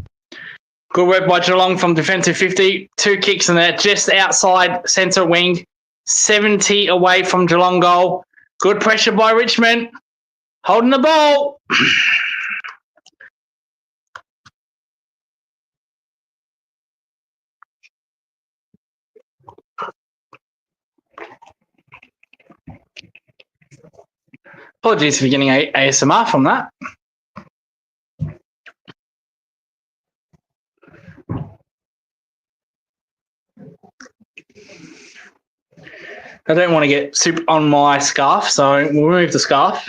Good work by Geelong from defensive 50. 2 kicks in there, just outside centre wing. 70 away from Geelong goal. Good pressure by Richmond. Holding the ball. Apologies for getting ASMR from that. I don't want to get soup on my scarf, so we'll remove the scarf.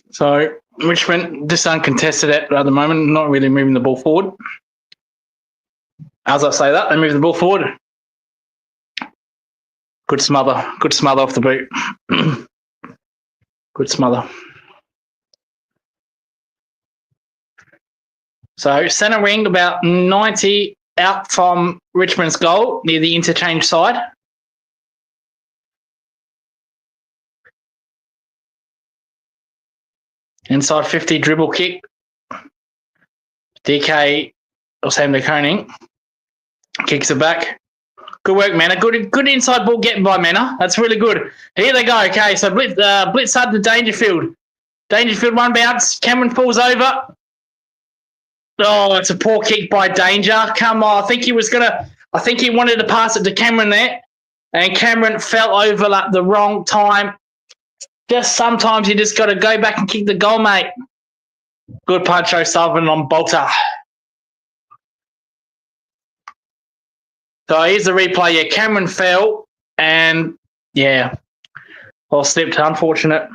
So Richmond just uncontested at the moment, not really moving the ball forward. As I say that, they move the ball forward. Good smother off the boot. Good smother. So centre wing about 90 out from Richmond's goal near the interchange side. Inside 50 dribble kick. DK or Sam De Koning kicks it back. Good work, Manor. Good inside ball getting by Manor. That's really good. Here they go. Okay, so blitz hard to Dangerfield. Dangerfield one bounce. Cameron falls over. Oh, it's a poor kick by Danger. Come on. I think he wanted to pass it to Cameron there. And Cameron fell over at the wrong time. Just sometimes you just got to go back and kick the goal, mate. Good punch, O'Sullivan on Bolter. So here's the replay. Yeah, Cameron fell and, yeah, well slipped. Unfortunate.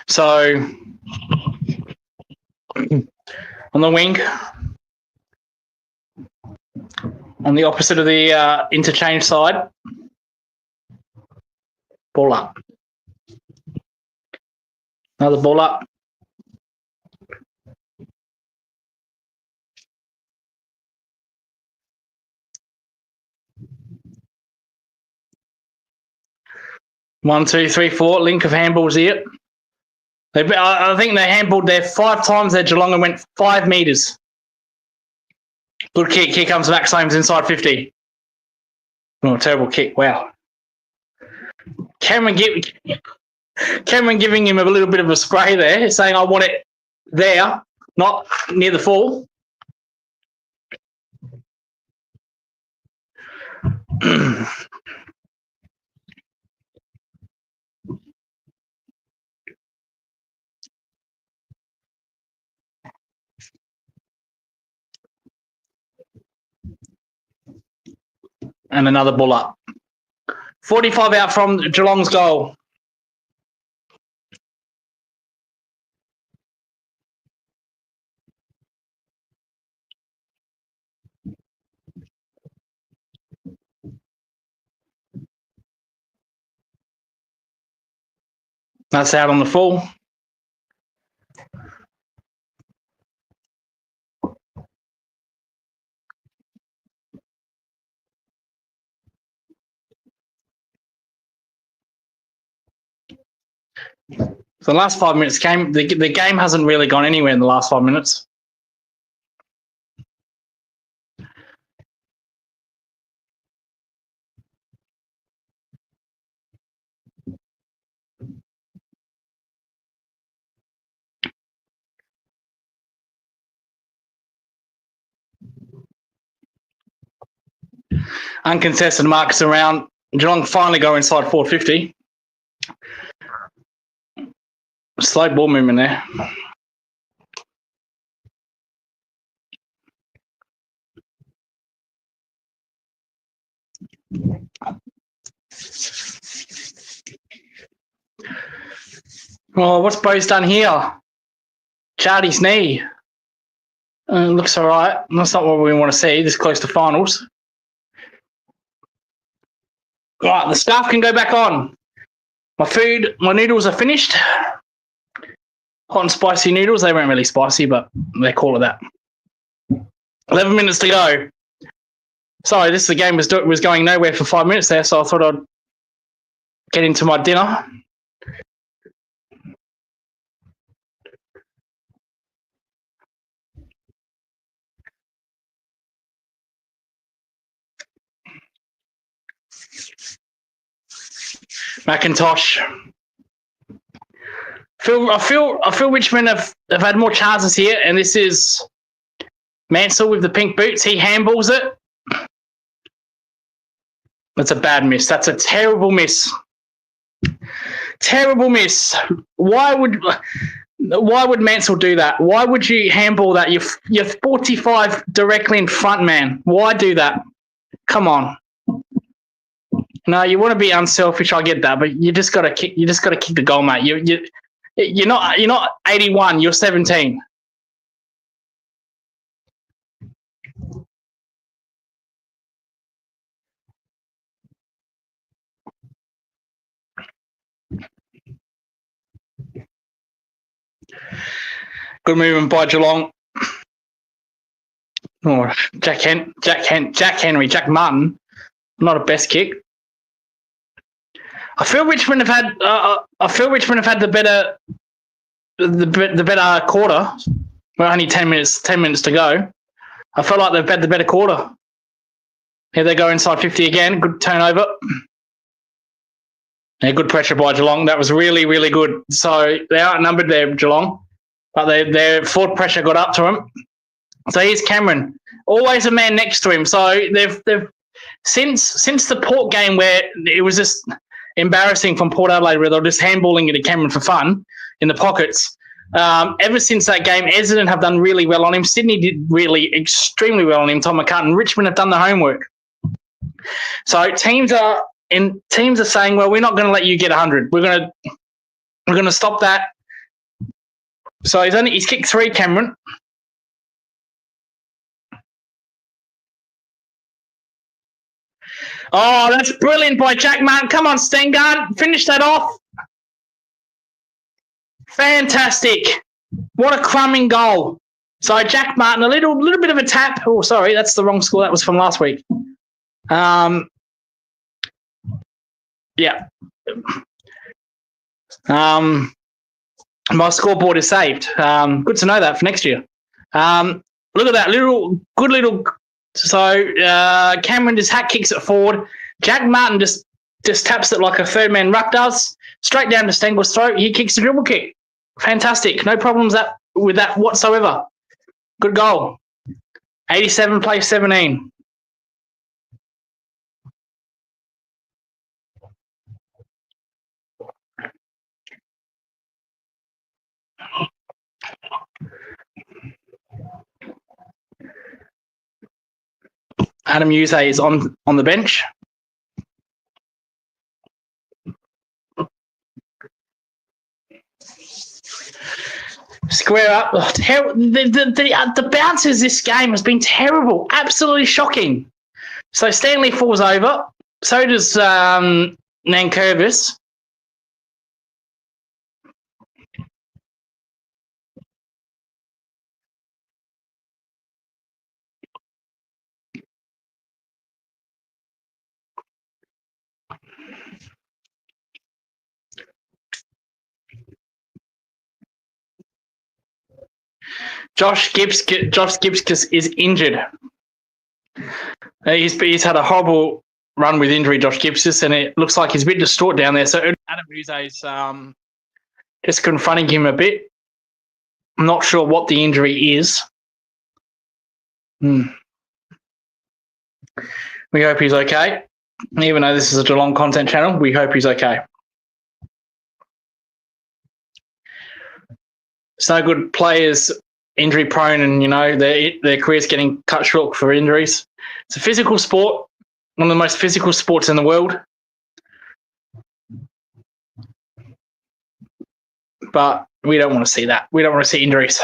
So on the wing, on the opposite of the interchange side, ball up. Another ball up. One, two, three, four. Link of handballs here. I think they handballed there 5 times at Geelong and went 5 metres. Good kick. Here comes Max Holmes inside 50. Oh, terrible kick. Wow. Cameron giving him a little bit of a spray there, saying, I want it there, not near the full. And another ball up. 45 out from Geelong's goal. That's out on the full. The last 5 minutes the game hasn't really gone anywhere in the last 5 minutes. Uncontested marks around. Geelong finally go inside 450. Slow ball movement there. Oh, what's Bo's done here? Chardy's knee. Looks all right. That's not what we want to see this close to finals. Right, the scarf can go back on. My noodles are finished. Hot and spicy noodles. They weren't really spicy, but they call it that. 11 minutes to go. Sorry, the game was going nowhere for 5 minutes there, so I thought I'd get into my dinner. McIntosh. I feel Richmond have had more chances here, and this is Mansell with the pink boots. He handballs it. That's a bad miss. That's a terrible miss. Terrible miss. Why would Mansell do that? Why would you handball that? You're 45 directly in front, man. Why do that? Come on. No, you want to be unselfish. I get that, but you just got to kick. You just got to kick the goal, mate. You're not 81. You're 17. Good movement by Geelong. Oh, Jack Henry, Jack Martin. Not a best kick. I feel Richmond have had. the better quarter. We're only 10 minutes to go. I feel like they've had the better quarter. Here they go inside 50 again. Good turnover. Yeah, good pressure by Geelong. That was really, really good. So they outnumbered there, Geelong, but their forward pressure got up to them. So here's Cameron, always a man next to him. So they've since the Port game where it was just embarrassing from Port Adelaide where they were just handballing it to Cameron for fun in the pockets. Ever since that game, Essendon have done really well on him. Sydney did really extremely well on him. Tom McCartan. Richmond have done the homework. So teams are saying, well, we're not going to let you get 100. We're going to stop that. So he's kicked 3, Cameron. Oh, that's brilliant by Jack Martin. Come on, Stengard. Finish that off. Fantastic. What a crumbing goal. So Jack Martin, a little bit of a tap. Oh, sorry, that's the wrong score. That was from last week. Yeah. My scoreboard is saved. Good to know that for next year. Look at that good little. So Cameron just hat kicks it forward. Jack Martin just taps it like a third man ruck does, straight down to Stengel's throat. He kicks the dribble kick. Fantastic. No problems with that whatsoever. Good goal. 87 plays 17. Adam Hughes is on the bench. Square up. Oh, the bounces this game has been terrible. Absolutely shocking. So Stanley falls over. So does Nankervis. Josh Gibbs is injured. He's had a horrible run with injury, Josh Gibbs, and it looks like he's a bit distraught down there. So Adam Uze's just confronting him a bit. I'm not sure what the injury is. We hope he's okay. Even though this is a Geelong content channel, we hope he's okay. It's no good players injury prone and, their careers getting cut short for injuries. It's a physical sport, one of the most physical sports in the world. But we don't want to see that. We don't want to see injuries.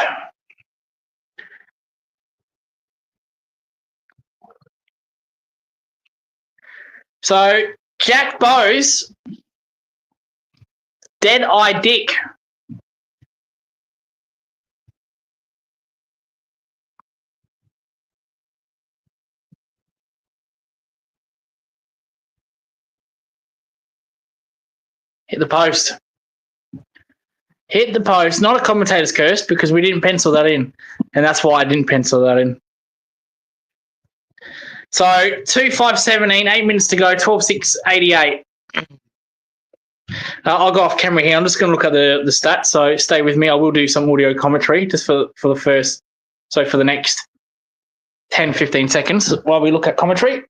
So, Jack Bowes, dead-eye dick. Hit the post. Hit the post. Not a commentator's curse because we didn't pencil that in. And that's why I didn't pencil that in. So, 2-5-17, 8 minutes to go, 12-6-88. I'll go off camera here. I'm just going to look at the stats. So, stay with me. I will do some audio commentary just for the next 10, 15 seconds while we look at commentary.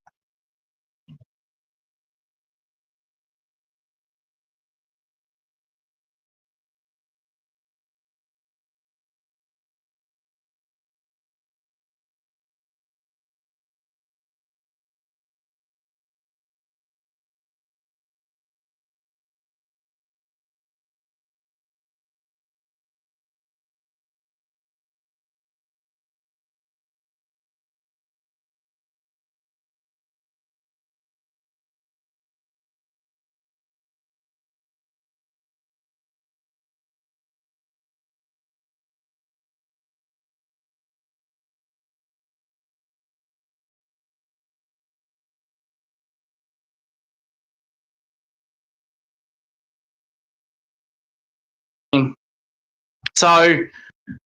So,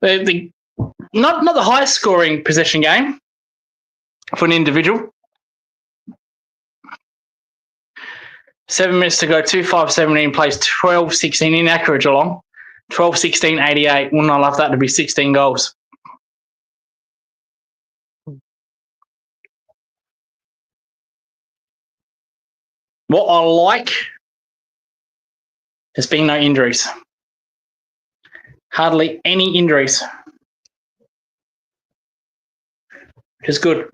not the highest scoring possession game for an individual. 7 minutes to go, 2-5-17 plays 12-16 inaccurate Geelong. 12-16-88. Wouldn't I love that to be 16 goals? What I like, there's been no injuries. Hardly any injuries. Which is good.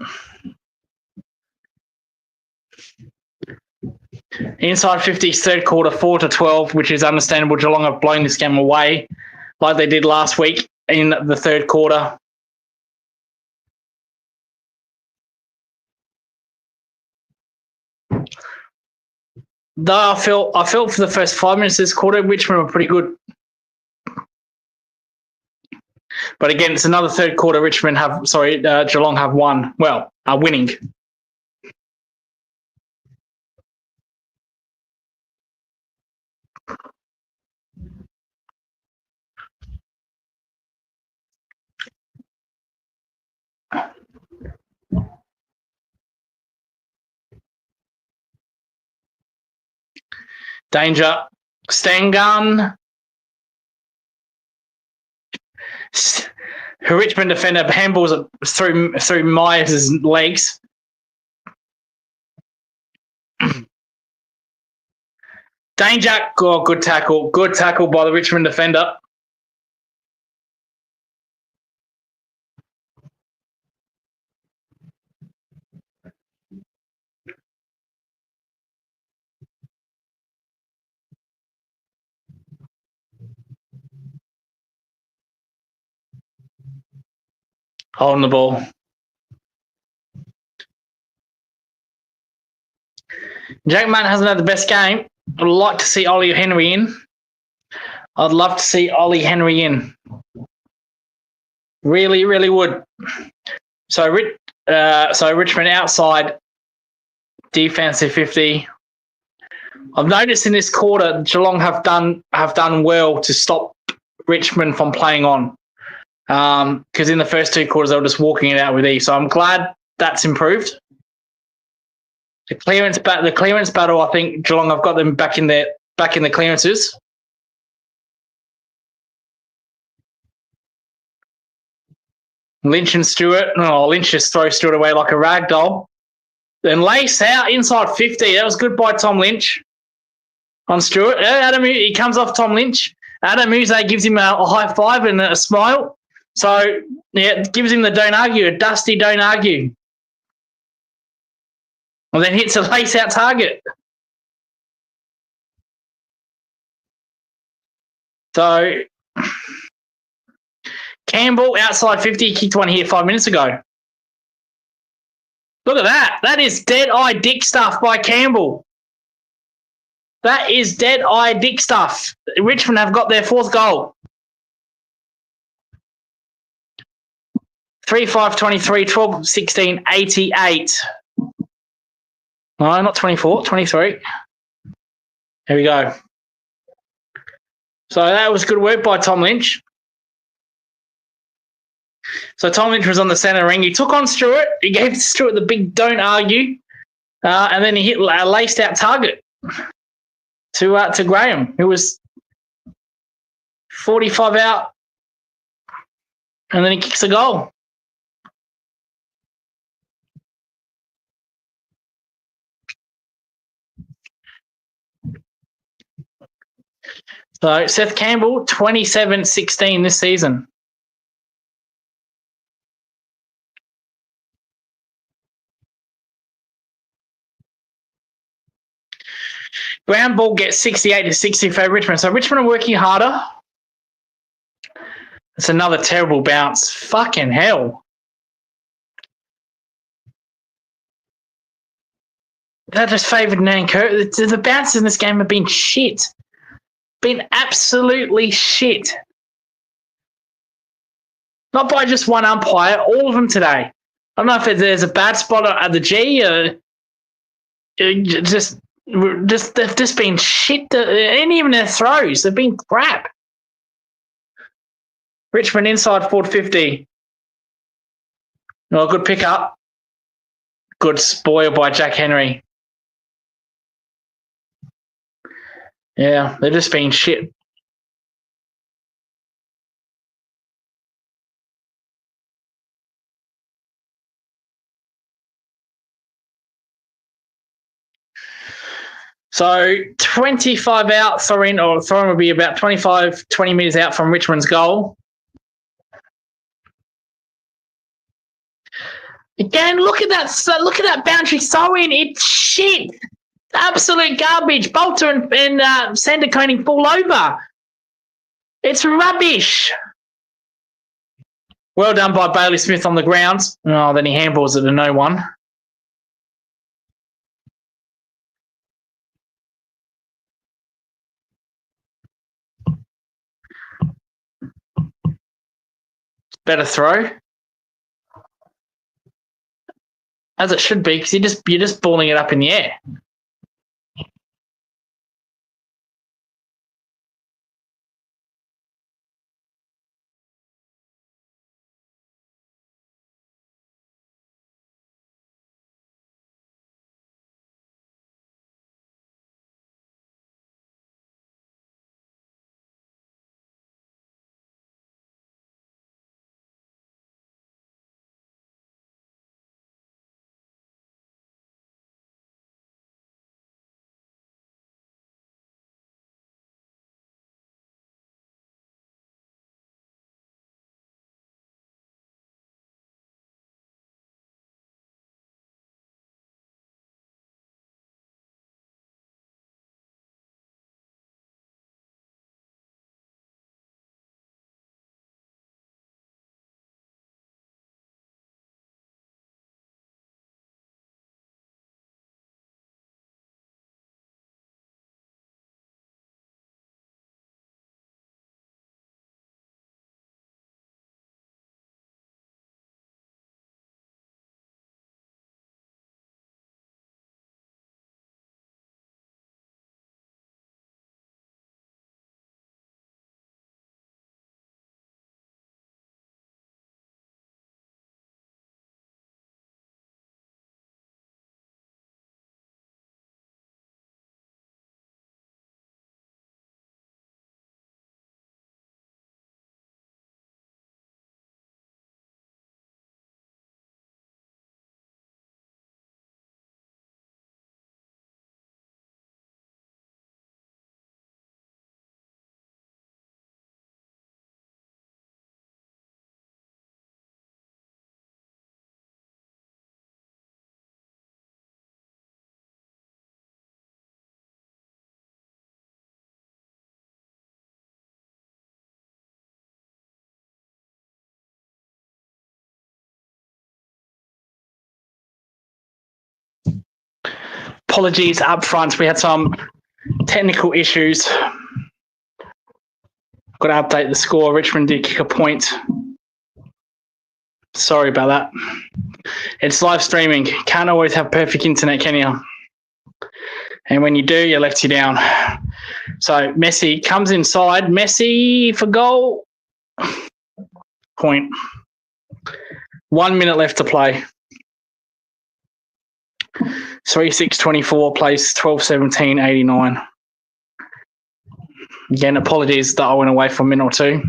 Inside 50s, third quarter, 4-12, which is understandable. Geelong have blown this game away like they did last week in the third quarter. Though I felt for the first 5 minutes of this quarter, Richmond were pretty good. But again, it's another third quarter. Geelong have won. Well, are winning. Danger. Stangun. Richmond defender handballs through Myers' legs. Danger. Oh, good tackle. Good tackle by the Richmond defender. Holding the ball. Jack Mann hasn't had the best game. I'd like to see Ollie Henry in. I'd love to see Ollie Henry in. Really, really would. So Richmond outside defensive 50. I've noticed in this quarter Geelong have done well to stop Richmond from playing on. Because in the first two quarters they were just walking it out with ease. So I'm glad that's improved. The clearance battle, I think Geelong have got them back in the clearances. Lynch and Stewart. Oh, Lynch just throws Stewart away like a rag doll. Then lace out inside 50. That was good by Tom Lynch on Stewart. Adam, he comes off Tom Lynch. Adam Muse gives him a high five and a smile. So, yeah, gives him the don't argue, a dusty don't argue. And then hits a lace out target. So, Campbell outside 50, kicked one here 5 minutes ago. Look at that. That is dead-eye dick stuff by Campbell. That is dead-eye dick stuff. Richmond have got their fourth goal. 3-5-23, 12-16, 88. No, not 24, 23. Here we go. So that was good work by Tom Lynch. So Tom Lynch was on the centre ring. He took on Stewart. He gave Stewart the big don't argue. And then he hit a laced out target to Graham, who was 45 out. And then he kicks a goal. So Seth Campbell, 27-16 this season. Ground ball gets 68-60 for Richmond. So Richmond are working harder. It's another terrible bounce. Fucking hell. That just favoured Nankerr. The bounces in this game have been shit. Been absolutely shit. Not by just one umpire, all of them today. I don't know if there's a bad spot at the G or they've just been shit. And even their throws, they've been crap. Richmond inside forward 50. Oh, good pickup. Good spoil by Jack Henry. Yeah, they're just being shit. So 25 out, Thorin will be about 25, 20 metres out from Richmond's goal. Again, look at that boundary throw-in. It's shit. Absolute garbage. Bolter and Sanderconing fall over. It's rubbish. Well done by Bailey Smith on the ground. Oh, then he handballs it to no one. Better throw. As it should be, because you're just balling it up in the air. apologies up front. We had some technical issues. Got to update the score. Richmond did kick a point. Sorry about that. It's live streaming. Can't always have perfect internet, can you? And when you do, you lets you down. So Messi comes inside. Messi for goal. Point. 1 minute left to play. 3-6-24 plays 12-17-89. Again, apologies that I went away for a minute or two.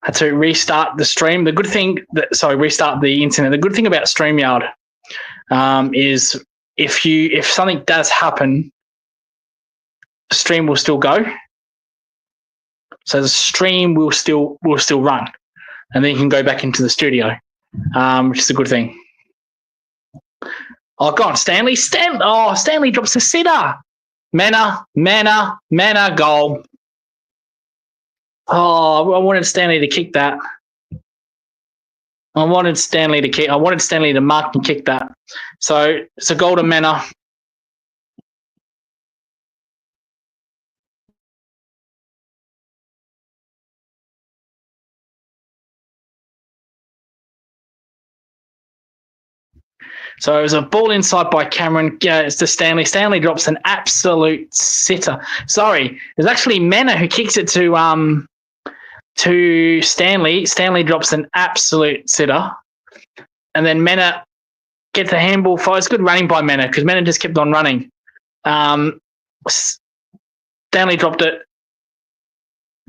Had to restart the stream. Restart the internet. The good thing about StreamYard is if something does happen, the stream will still go. So the stream will still run, and then you can go back into the studio, which is a good thing. Oh, go on, Stanley. Stanley drops a sitter. Manna, goal. Oh, I wanted Stanley to kick that. I wanted Stanley to mark and kick that. So it's a goal to Manna. So it was a ball inside by Cameron. It's to Stanley. Stanley drops an absolute sitter. Sorry, it was actually Manna who kicks it to Stanley. Stanley drops an absolute sitter. And then Manna gets a handball. It's good running by Manna because Manna just kept on running. Stanley dropped it.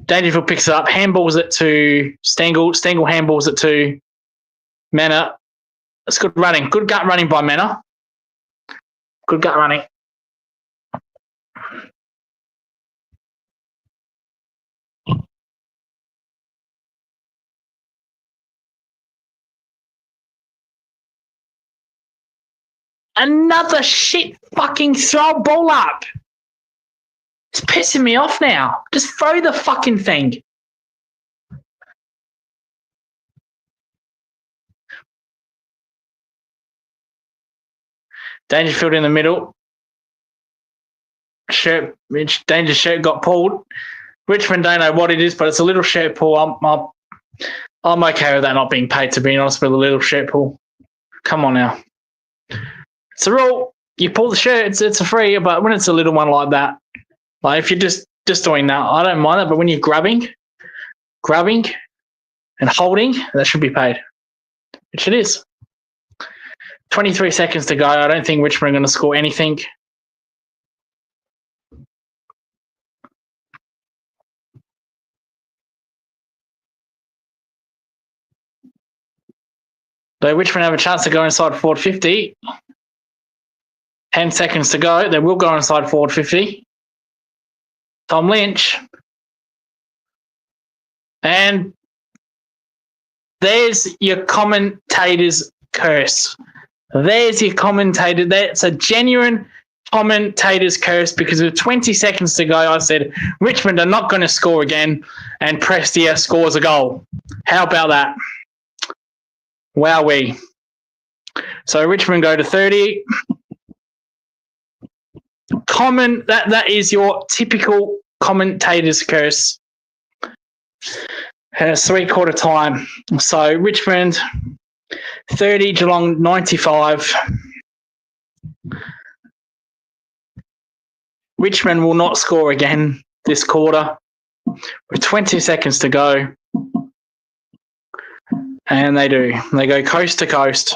Dangerfield picks it up. Handballs it to Stengel. Stengel handballs it to Manna. It's good running. Good gut running by Manna. Good gut running. Another shit fucking throw ball up. It's pissing me off now. Just throw the fucking thing. Dangerfield in the middle. Danger shirt got pulled. Richmond don't know what it is, but it's a little shirt pull. I'm okay with that not being paid, to be honest, with a little shirt pull. Come on now. It's a rule. You pull the shirt, it's a free, but when it's a little one like that, like if you're just doing that, I don't mind it, but when you're grabbing and holding, that should be paid, which it is. 23 seconds to go. I don't think Richmond are going to score anything. Though Richmond have a chance to go inside forward 50. 10 seconds to go. They will go inside forward 50. Tom Lynch. And there's your commentator's curse. There's your commentator. That's a genuine commentator's curse because with 20 seconds to go, I said, Richmond are not going to score again, and Prestia scores a goal. How about that? Wowee. So Richmond go to 30. That is your typical commentator's curse. And it's 3/4 time. So Richmond 30, Geelong 95. Richmond will not score again this quarter with 20 seconds to go. And they do. They go coast to coast.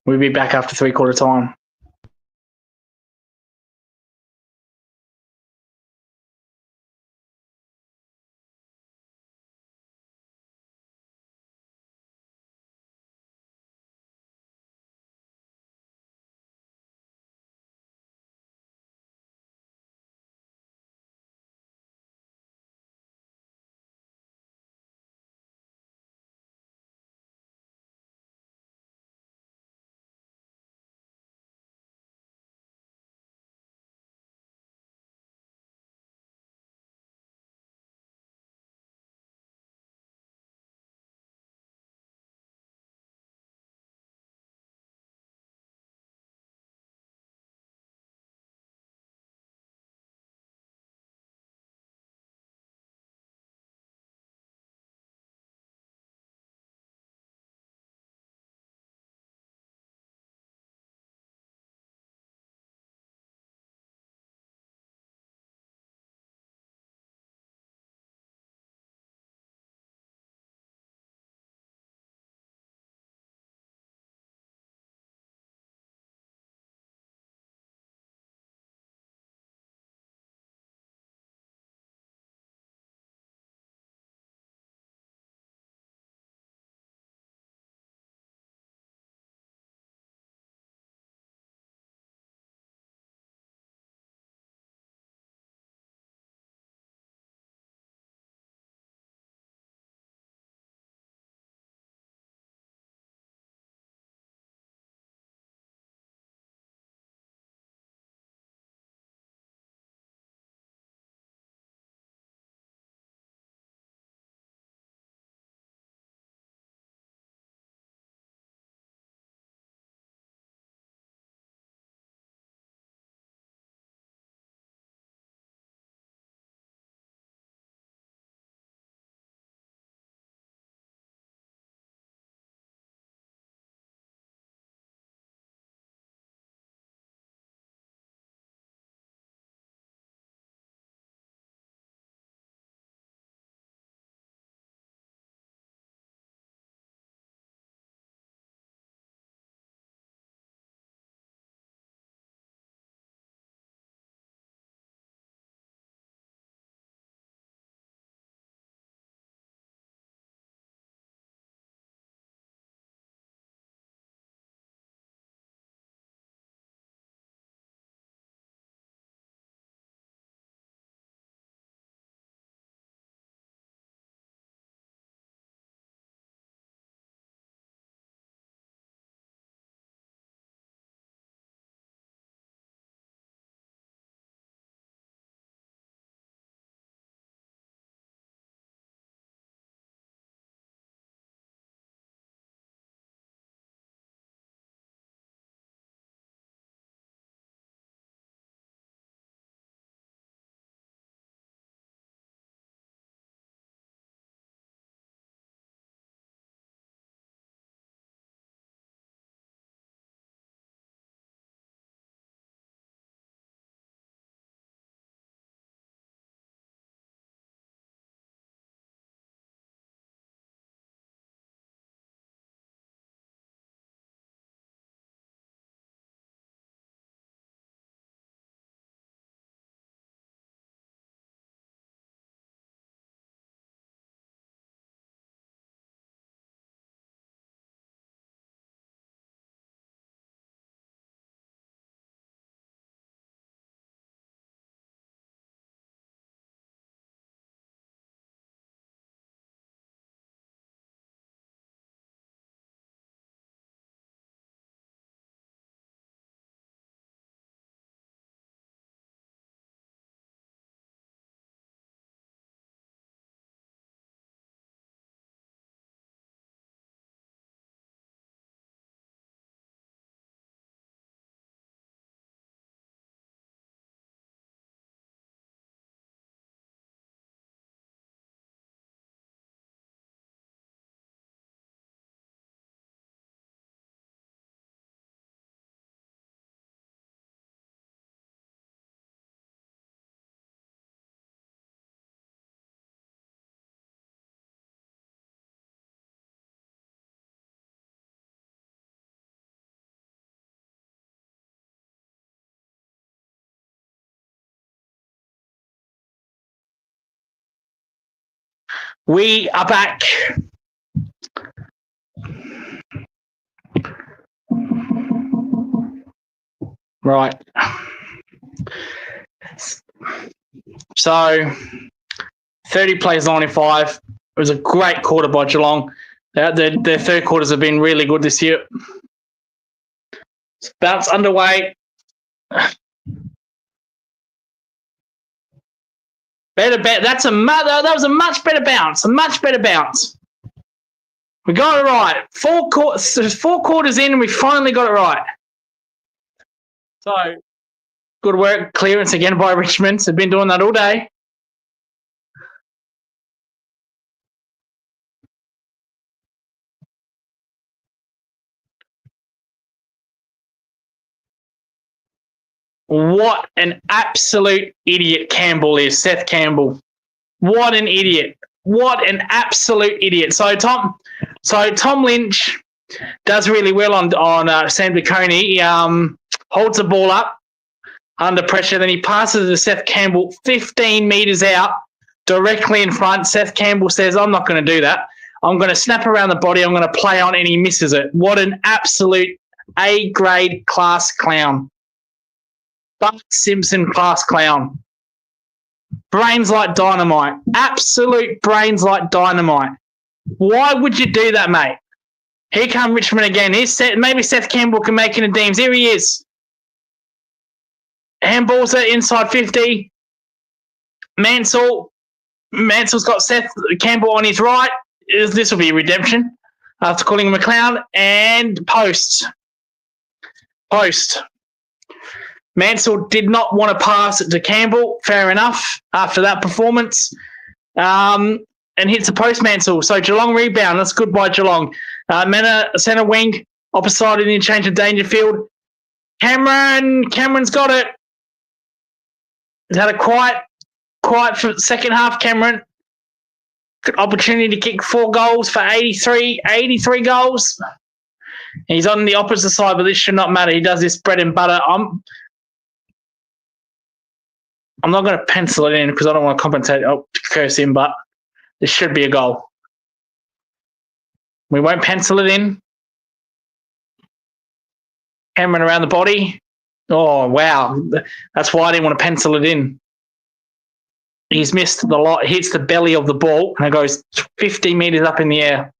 We'll be back after 3/4 time. We are back. Right. So, 30 plays 95. It was a great quarter by Geelong. Their third quarters have been really good this year. Bounce underway. Better bet. That was a much better bounce. A much better bounce. We got it right. Four quarters in, and we finally got it right. So, good work. Clearance again by Richmond. They've been doing that all day. What an absolute idiot Campbell is, Seth Campbell. What an idiot. What an absolute idiot. So Tom Lynch does really well on Sam DeConey. He holds the ball up under pressure, then he passes to Seth Campbell 15 metres out, directly in front. Seth Campbell says, I'm not going to do that. I'm going to snap around the body. I'm going to play on, and he misses it. What an absolute A-grade class clown. Bart Simpson class clown. Brains like dynamite. Absolute brains like dynamite. Why would you do that, mate? Here come Richmond again. Maybe Seth Campbell can make it in Deems. Here he is. Handballs are inside 50. Mansell's got Seth Campbell on his right. This will be a redemption after calling him a clown. And post. Mansell did not want to pass it to Campbell. Fair enough after that performance. And hits the post, Mansell. So Geelong rebound. That's good by Geelong. Mena, centre wing, opposite in the interchange of Dangerfield. Cameron's got it. He's had a quiet second half, Cameron. Good opportunity to kick 4 goals for 83 goals. He's on the opposite side, but this should not matter. He does this bread and butter. I'm not going to pencil it in because I don't want to curse him, but this should be a goal. We won't pencil it in. Cameron around the body. Oh, wow. That's why I didn't want to pencil it in. He's missed the lot. Hits the belly of the ball and it goes 50 metres up in the air.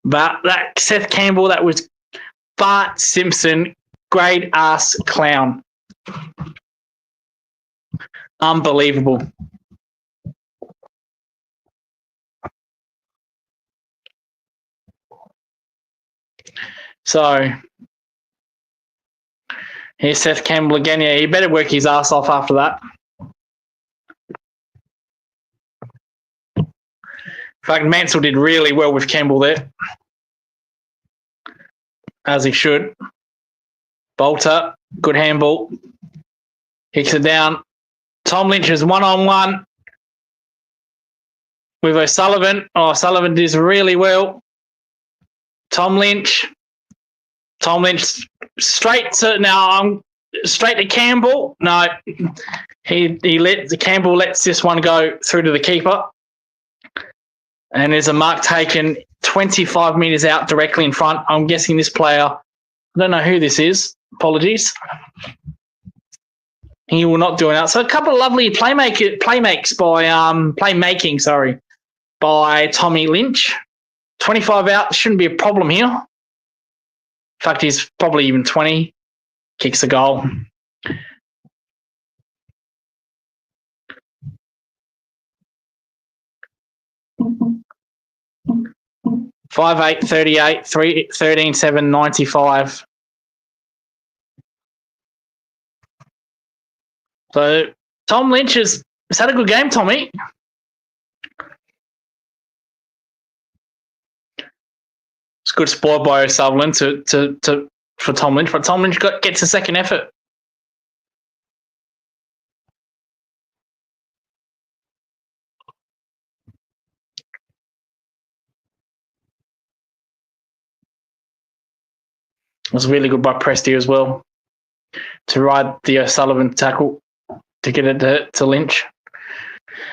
But that Seth Campbell, that was Bart Simpson, grade ass clown. Unbelievable. So here's Seth Campbell again. Yeah, he better work his ass off after that. In fact, Mansell did really well with Campbell there, as he should. Bolter, good handball. Kicks it down. Tom Lynch is one-on-one with O'Sullivan. Oh, Sullivan does really well. Tom Lynch straight to Campbell. No, Campbell lets this one go through to the keeper. And there's a mark taken 25 metres out directly in front. I'm guessing this player, I don't know who this is. Apologies. He will not do it out. So a couple of lovely playmaking by Tommy Lynch. 25 out, shouldn't be a problem here. In fact, he's probably even 20. Kicks a goal. 5'8", 38, 13'7", 95. So Tom Lynch has had a good game, Tommy. It's good spoil by O'Sullivan for Tom Lynch, but Tom Lynch gets a second effort. It was really good by Presti as well. to ride the O'Sullivan tackle to get it to Lynch.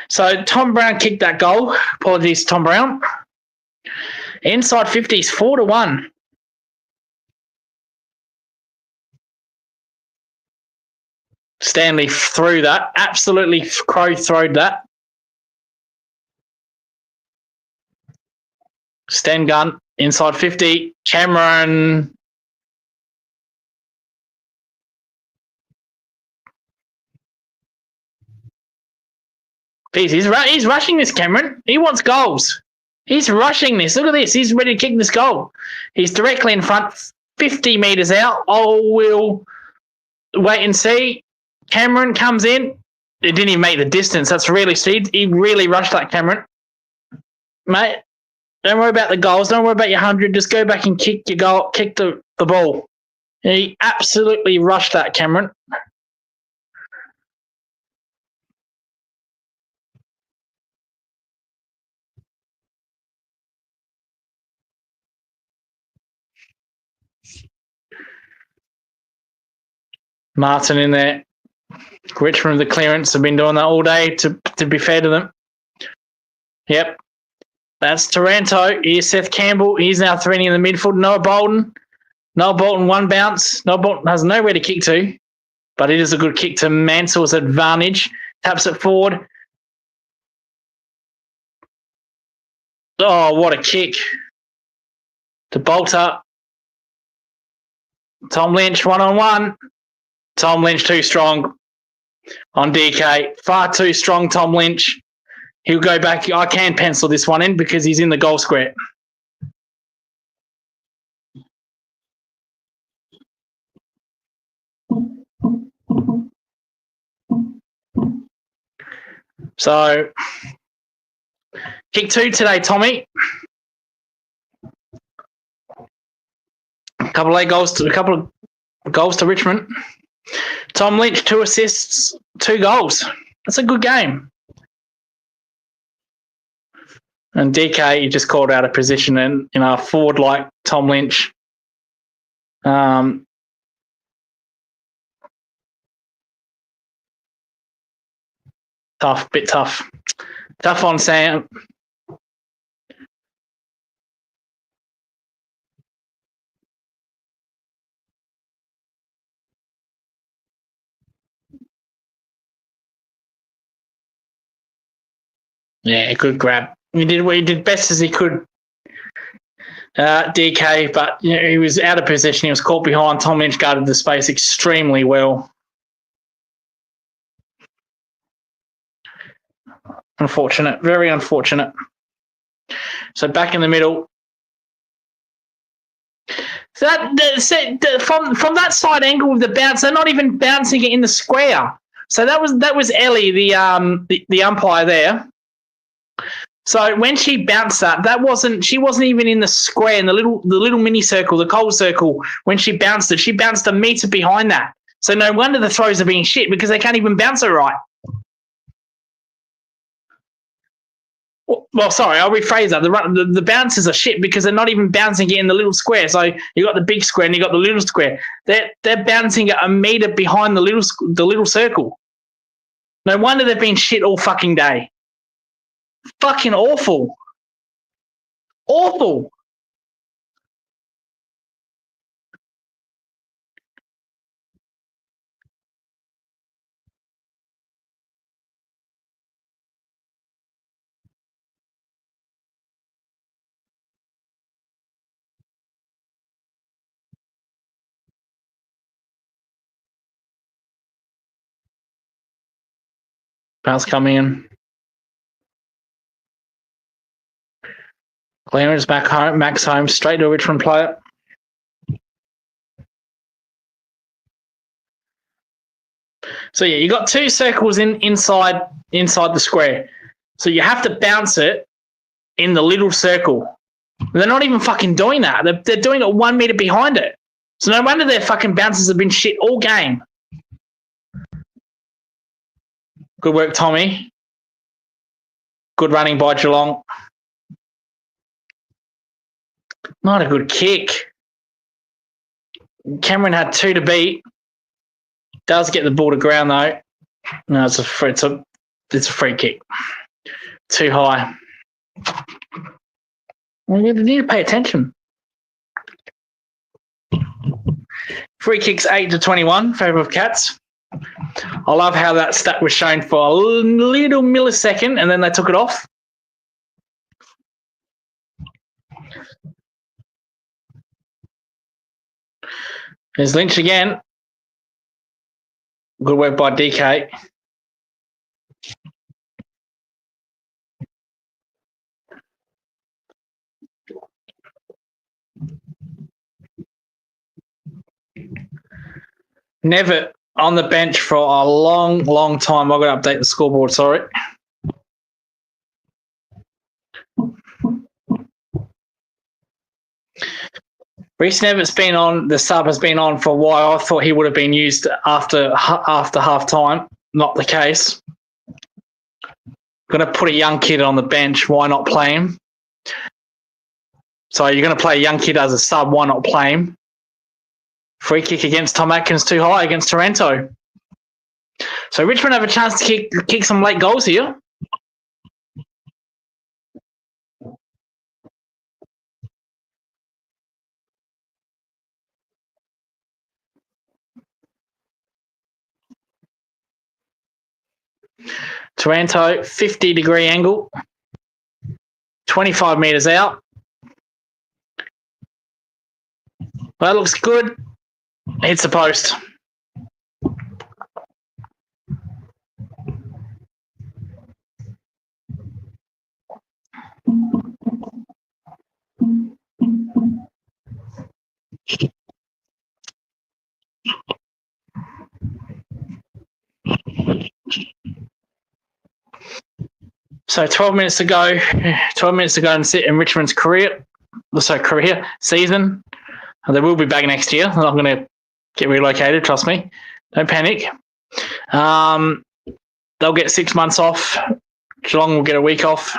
So Tom Brown kicked that goal. Apologies, Tom Brown. Inside 50s, 4-1. Stanley threw that. Absolutely crow-throwed that. Stan Gunn, inside 50. Cameron. He's rushing this, Cameron. He wants goals. He's rushing this. Look at this. He's ready to kick this goal. He's directly in front, 50 metres out. We'll wait and see. Cameron comes in. It didn't even make the distance. That's really speed. He really rushed that, Cameron. Mate, don't worry about the goals. Don't worry about your 100. Just go back and kick your goal. Kick the ball. He absolutely rushed that, Cameron. Martin in there. Richmond, the clearance, have been doing that all day to be fair to them. Yep. That's Taranto. Here's Seth Campbell. He's now threatening in the midfield. Noah Bolton. One bounce. Noah Bolton has nowhere to kick to, but it is a good kick to Mansell's advantage. Taps it forward. Oh, what a kick. To Bolter. Tom Lynch, 1-on-1. Tom Lynch too strong on DK. Far too strong, Tom Lynch. He'll go back. I can pencil this one in because he's in the goal square. So, kick 2 today, Tommy. A couple of goals to Richmond. Tom Lynch, 2 assists, 2 goals. That's a good game. And DK, he just called out of position and forward like Tom Lynch. Tough. Tough on Sam. Yeah, good grab. He did best as he could, DK, but he was out of position. He was caught behind. Tom Lynch guarded the space extremely well. Unfortunate, very unfortunate. So back in the middle. So from that side angle of the bounce, they're not even bouncing it in the square. So that was Ellie, the umpire there. So when she bounced she wasn't even in the square, in the little mini circle, the cold circle. When she bounced a metre behind that. So no wonder the throws are being shit because they can't even bounce it right. Well, sorry, I'll rephrase that. The bounces are shit because they're not even bouncing it in the little square. So you got the big square and you got the little square. They're bouncing it a metre behind the little circle. No wonder they've been shit all fucking day. Fucking awful. Awful. Bounce coming in. Clearance back home. Max home. Straight to a Richmond player. So yeah, you got 2 circles inside the square. So you have to bounce it in the little circle. They're not even fucking doing that. They're doing it 1 metre behind it. So no wonder their fucking bounces have been shit all game. Good work, Tommy. Good running by Geelong. Not a good kick. Cameron had 2 to beat. Does get the ball to ground though. No, it's a free kick. Too high. Well, you need to pay attention. Free kicks 8-21, favour of Cats. I love how that stat was shown for a little millisecond and then they took it off. There's Lynch again. Good work by DK. Never on the bench for a long, long time. I've got to update the scoreboard, sorry. Reece Nevitt's been on, the sub has been on for a while. I thought he would have been used after half time. Not the case. Going to put a young kid on the bench. Why not play him? So you're going to play a young kid as a sub. Why not play him? Free kick against Tom Atkins, too high against Taranto. So Richmond have a chance to kick some late goals here. Taranto, 50-degree angle, 25 metres out. That looks good. Hits the post. So 12 minutes to go. 12 minutes to go in Richmond's season. They will be back next year. They're not going to get relocated, trust me. Don't panic. They'll get 6 months off. Geelong will get a week off.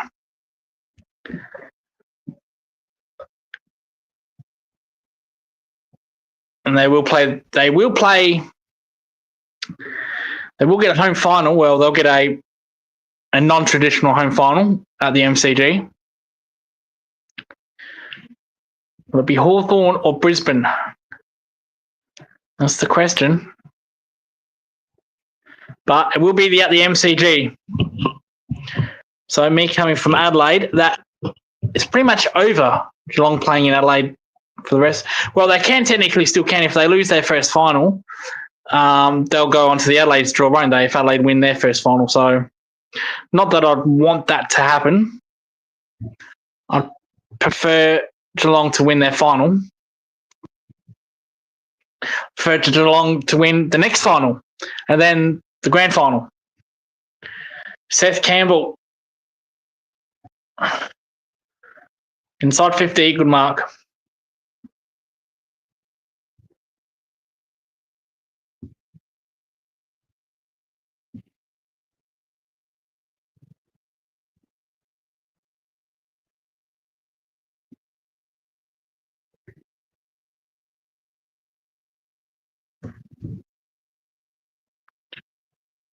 And they will get a home final. Well, they'll get a non-traditional home final at the MCG. Will it be Hawthorn or Brisbane? That's the question. But it will be at the MCG. So me coming from Adelaide, that is pretty much over. Geelong playing in Adelaide for the rest. Well, they technically still can. If they lose their first final, they'll go on to the Adelaide's draw, won't they, if Adelaide win their first final. So not that I'd want that to happen. I'd prefer Geelong to win their final. Prefer Geelong to win the next final and then the grand final. Seth Campbell. Inside 50, good mark.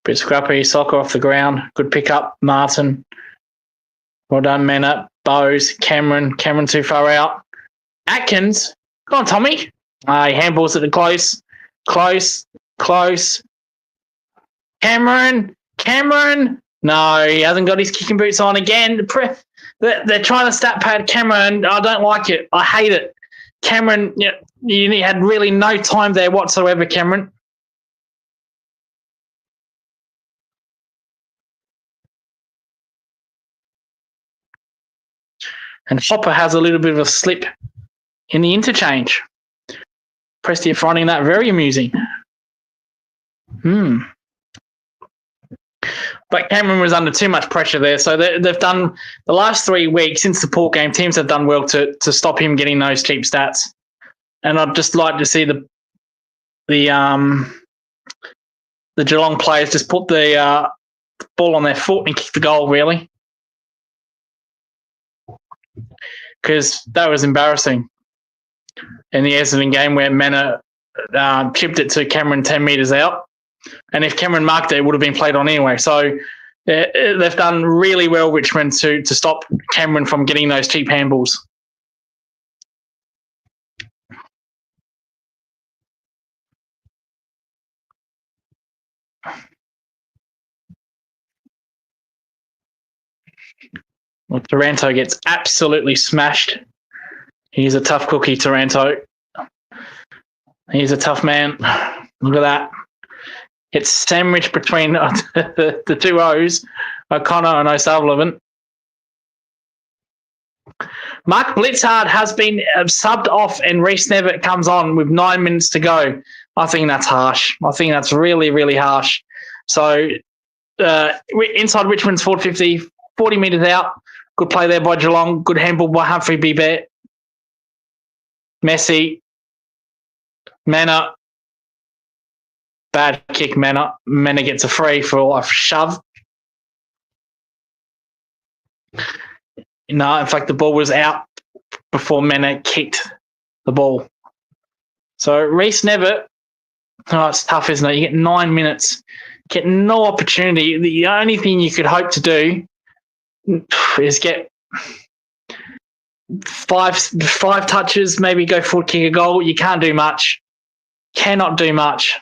Bit scrappy, soccer off the ground. Good pick up, Martin. Well done, Mena. Bowes, Cameron too far out. Atkins, go on, Tommy. He handballs it close. Cameron. No, he hasn't got his kicking boots on again. They're trying to stat pad Cameron. I don't like it. I hate it. Cameron, you had really no time there whatsoever, Cameron. And Hopper has a little bit of a slip in the interchange. Prestia finding that very amusing. But Cameron was under too much pressure there. So they've done the last 3 weeks since the Port game, teams have done well to stop him getting those cheap stats. And I'd just like to see the Geelong players just put the ball on their foot and kick the goal, really. Because that was embarrassing in the Essendon game where Mena chipped it to Cameron 10 metres out And if Cameron marked it, it would have been played on anyway. So they've done really well, Richmond, to stop Cameron from getting those cheap handballs. Well, Taranto gets absolutely smashed. He's a tough cookie, Taranto. He's a tough man. Look at that. It's sandwiched between the two O's, O'Connor and O'Sullivan. Mark Blitzard has been subbed off and Reece Nevitt comes on with 9 minutes to go. I think that's harsh. I think that's really, really harsh. So inside Richmond's forward 50, 40 metres out. Good play there by Geelong. Good handball by Humphrey Bibet. Messi. Manna. Bad kick, Manna. Manna gets a free for a shove. No, in fact, the ball was out before Manna kicked the ball. So Reece Nevitt, it's tough, isn't it? You get 9 minutes, get no opportunity. The only thing you could hope to do is get five touches, maybe go forward, kick a goal. You can't do much. Cannot do much.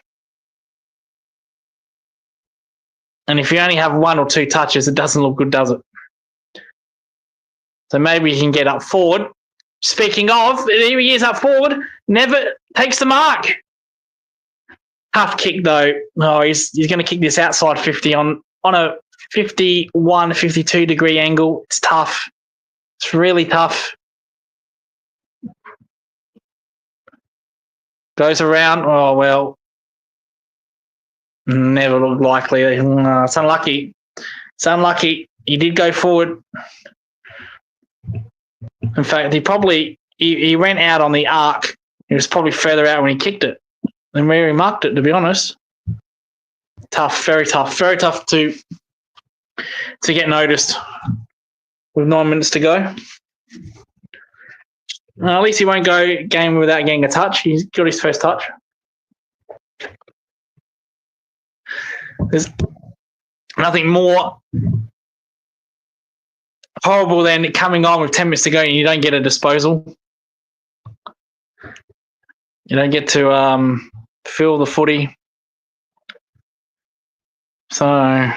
And if you only have 1 or 2 touches, it doesn't look good, does it? So maybe you can get up forward. Speaking of, here he is up forward. Never takes the mark. Tough kick, though. Oh, he's going to kick this outside 50 on a 51, 52 degree angle. It's tough. It's really tough. Goes around. Oh, well. Never looked likely. It's unlucky. It's unlucky. He did go forward. In fact, he ran out on the arc. He was probably further out when he kicked it than where he marked it, to be honest. Tough, very tough to get noticed with 9 minutes to go. At least he won't go game without getting a touch. He's got his first touch. There's nothing more horrible than coming on with 10 minutes to go and you don't get a disposal. You don't get to feel the footy. So,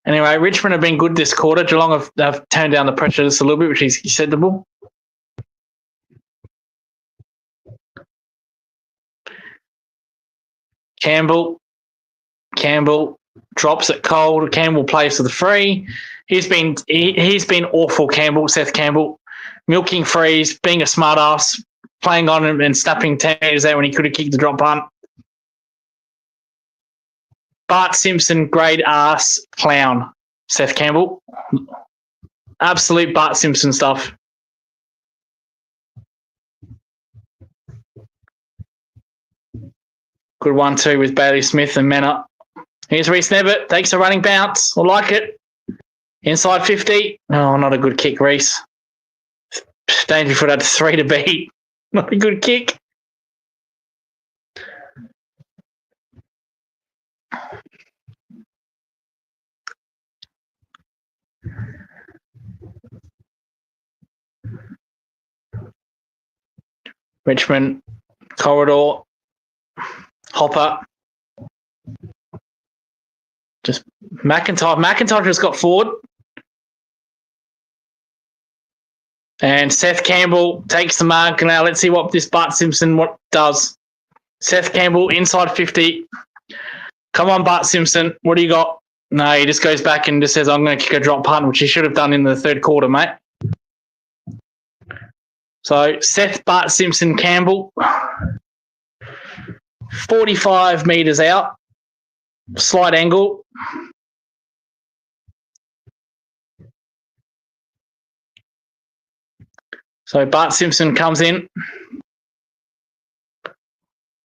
anyway, Richmond have been good this quarter. Geelong have turned down the pressure just a little bit, which is acceptable. Campbell drops it cold. Campbell plays for the free. He's been awful, Campbell, Seth Campbell, milking frees, being a smart ass, playing on him and snapping 10 metres out when he could have kicked the drop punt. Bart Simpson, grade ass clown, Seth Campbell. Absolute Bart Simpson stuff. Good 1-2 with Bailey Smith and Manna. Here's Reece Nevitt, takes a running bounce. I like it. Inside 50. Oh, not a good kick, Reece. Dangerfield had 3 to beat. Not a good kick. Richmond, corridor, Hopper. Just McIntyre. McIntyre just got forward. And Seth Campbell takes the mark. Now let's see what this Bart Simpson does. Seth Campbell inside 50. Come on, Bart Simpson. What do you got? No, he just goes back and just says, I'm going to kick a drop punt, which he should have done in the third quarter, mate. So Seth Bart Simpson Campbell, 45 metres out, slight angle. So Bart Simpson comes in.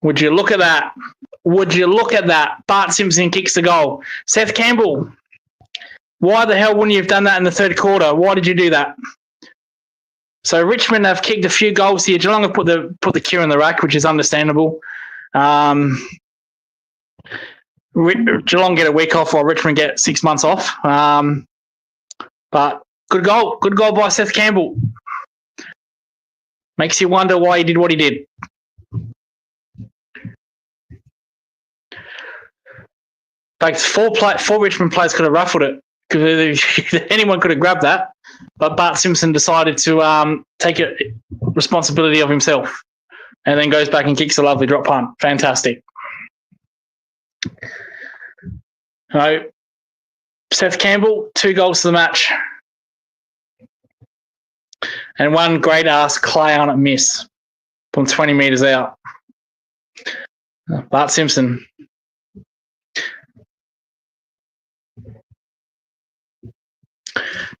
Would you look at that? Would you look at that? Bart Simpson kicks the goal. Seth Campbell, why the hell wouldn't you have done that in the third quarter? Why did you do that? So Richmond have kicked a few goals here. Geelong have put the queue in the rack, which is understandable. Geelong get a week off while Richmond get 6 months off. But good goal by Seth Campbell. Makes you wonder why he did what he did. In fact, four Richmond players could have ruffled it. Anyone could have grabbed that, but Bart Simpson decided to take responsibility of himself, and then goes back and kicks a lovely drop punt. Fantastic. So, Seth Campbell, 2 goals to the match, and one great ass clay on it miss from 20 metres out. Bart Simpson.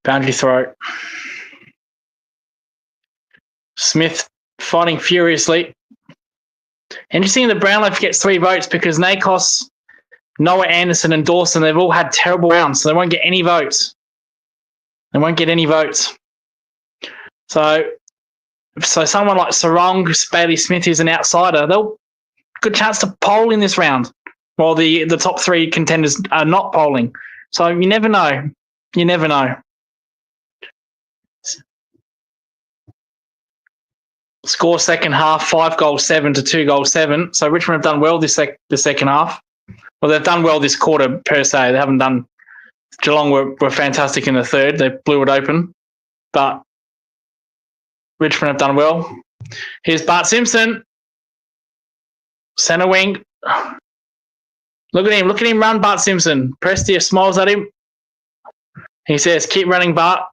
Boundary throw. Smith fighting furiously. Interesting that Brownlow gets 3 votes because Nakos, Noah Anderson and Dawson, they've all had terrible rounds, so they won't get any votes. So someone like Sarong, Bailey Smith, who's an outsider, they'll good chance to poll in this round, while the top 3 contenders are not polling. So you never know. You never know. Score second half, 5-7 to 2-7. So Richmond have done well the second half. Well, they've done well this quarter per se. They haven't done. Geelong were fantastic in the third. They blew it open, but Richmond have done well. Here's Bart Simpson, centre wing. Look at him run, Bart Simpson. Prestia smiles at him. He says, "Keep running, Bart."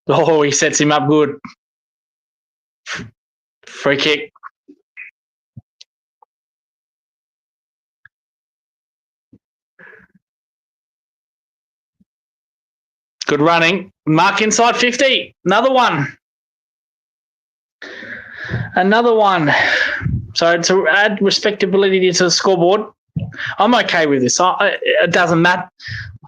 Oh, he sets him up good. Free kick. Good running. Mark inside 50. Another one. So to add respectability to the scoreboard, I'm okay with this. It doesn't matter.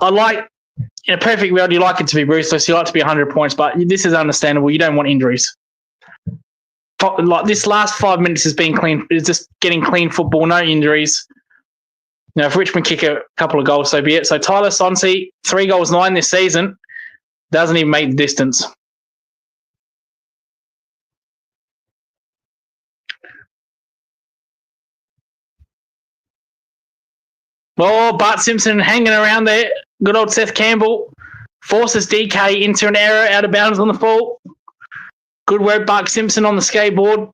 In a perfect world, you like it to be ruthless. You like to be 100 points, but this is understandable. You don't want injuries. Like this last 5 minutes has been clean. It's just getting clean football, no injuries. Now, if Richmond kick a couple of goals, so be it. So Tyler Sonsi, 3 goals, 9 this season, doesn't even make the distance. Oh, Bart Simpson hanging around there. Good old Seth Campbell forces DK into an error out of bounds on the fall. Good work, Bart Simpson on the skateboard.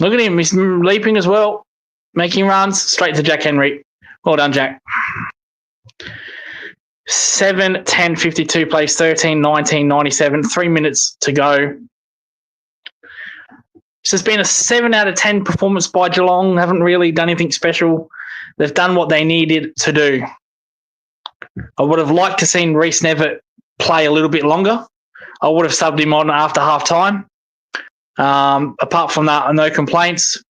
Look at him. He's leaping as well, making runs straight to Jack Henry. Well done, Jack. 7:10:52 plays 13:19:97. 3 minutes to go. This has been a 7 out of 10 performance by Geelong. They haven't really done anything special. They've done what they needed to do. I would have liked to seen Reece Nevitt play a little bit longer. I would have subbed him on after half time. Apart from that, no complaints.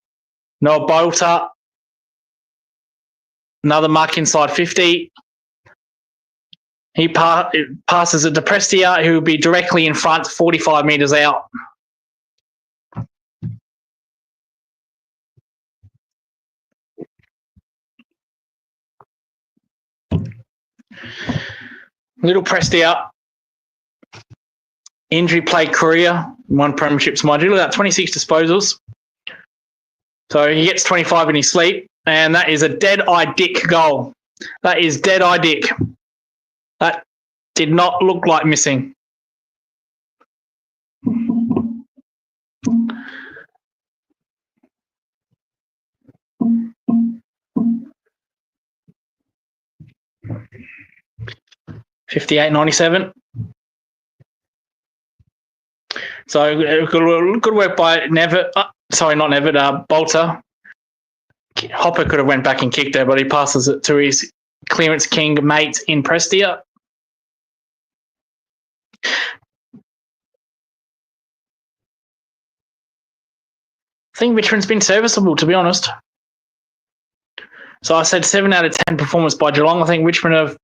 Noah Bolter. Another mark inside 50. He passes it to Prestia, who will be directly in front, 45 metres out. Little Prestia. Injury play career, 1 premierships, mind you. Look at that, 26 disposals. So he gets 25 in his sleep, and that is a dead-eye dick goal. That is dead-eye dick. That did not look like missing. $58.97. So good work by Nevitt. Sorry, not Nevitt. Bolter. Hopper could have went back and kicked there, but he passes it to his clearance king mate in Prestia. I think Richmond's been serviceable, to be honest. So I said 7 out of 10 performance by Geelong. I think Richmond have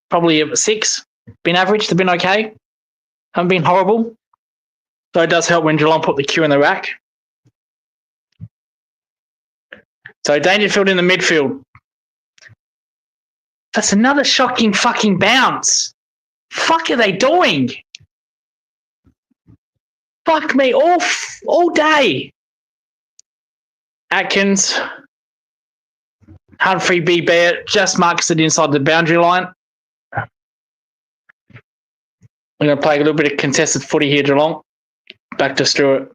probably a 6. Been average. They've been okay. Haven't been horrible. So it does help when Geelong put the Q in the rack. So Dangerfield in the midfield. That's another shocking fucking bounce. Fuck are they doing? Fuck me all day. Atkins. Humphrey B. Bear just marks it inside the boundary line. We're going to play a little bit of contested footy here, Geelong. Back to Stewart.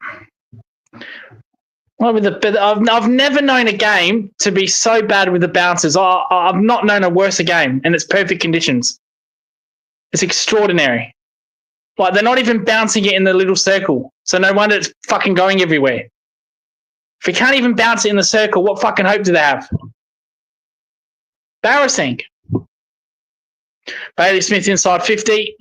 Well, I've never known a game to be so bad with the bounces. I've not known a worse game, and it's perfect conditions. It's extraordinary. Like, they're not even bouncing it in the little circle, so no wonder it's fucking going everywhere. If you can't even bounce it in the circle, what fucking hope do they have? Embarrassing. Bailey Smith inside 50.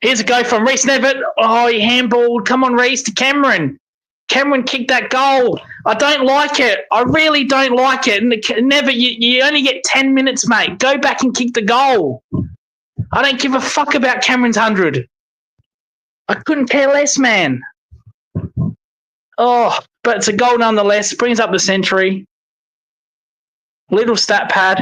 Here's a go from Reece Nevitt. Oh, he handballed. Come on, Reece, to Cameron. Cameron kicked that goal. I don't like it. I really don't like it. You only get 10 minutes, mate. Go back and kick the goal. I don't give a fuck about Cameron's 100. I couldn't care less, man. Oh, but it's a goal nonetheless. Brings up the century. Little stat pad.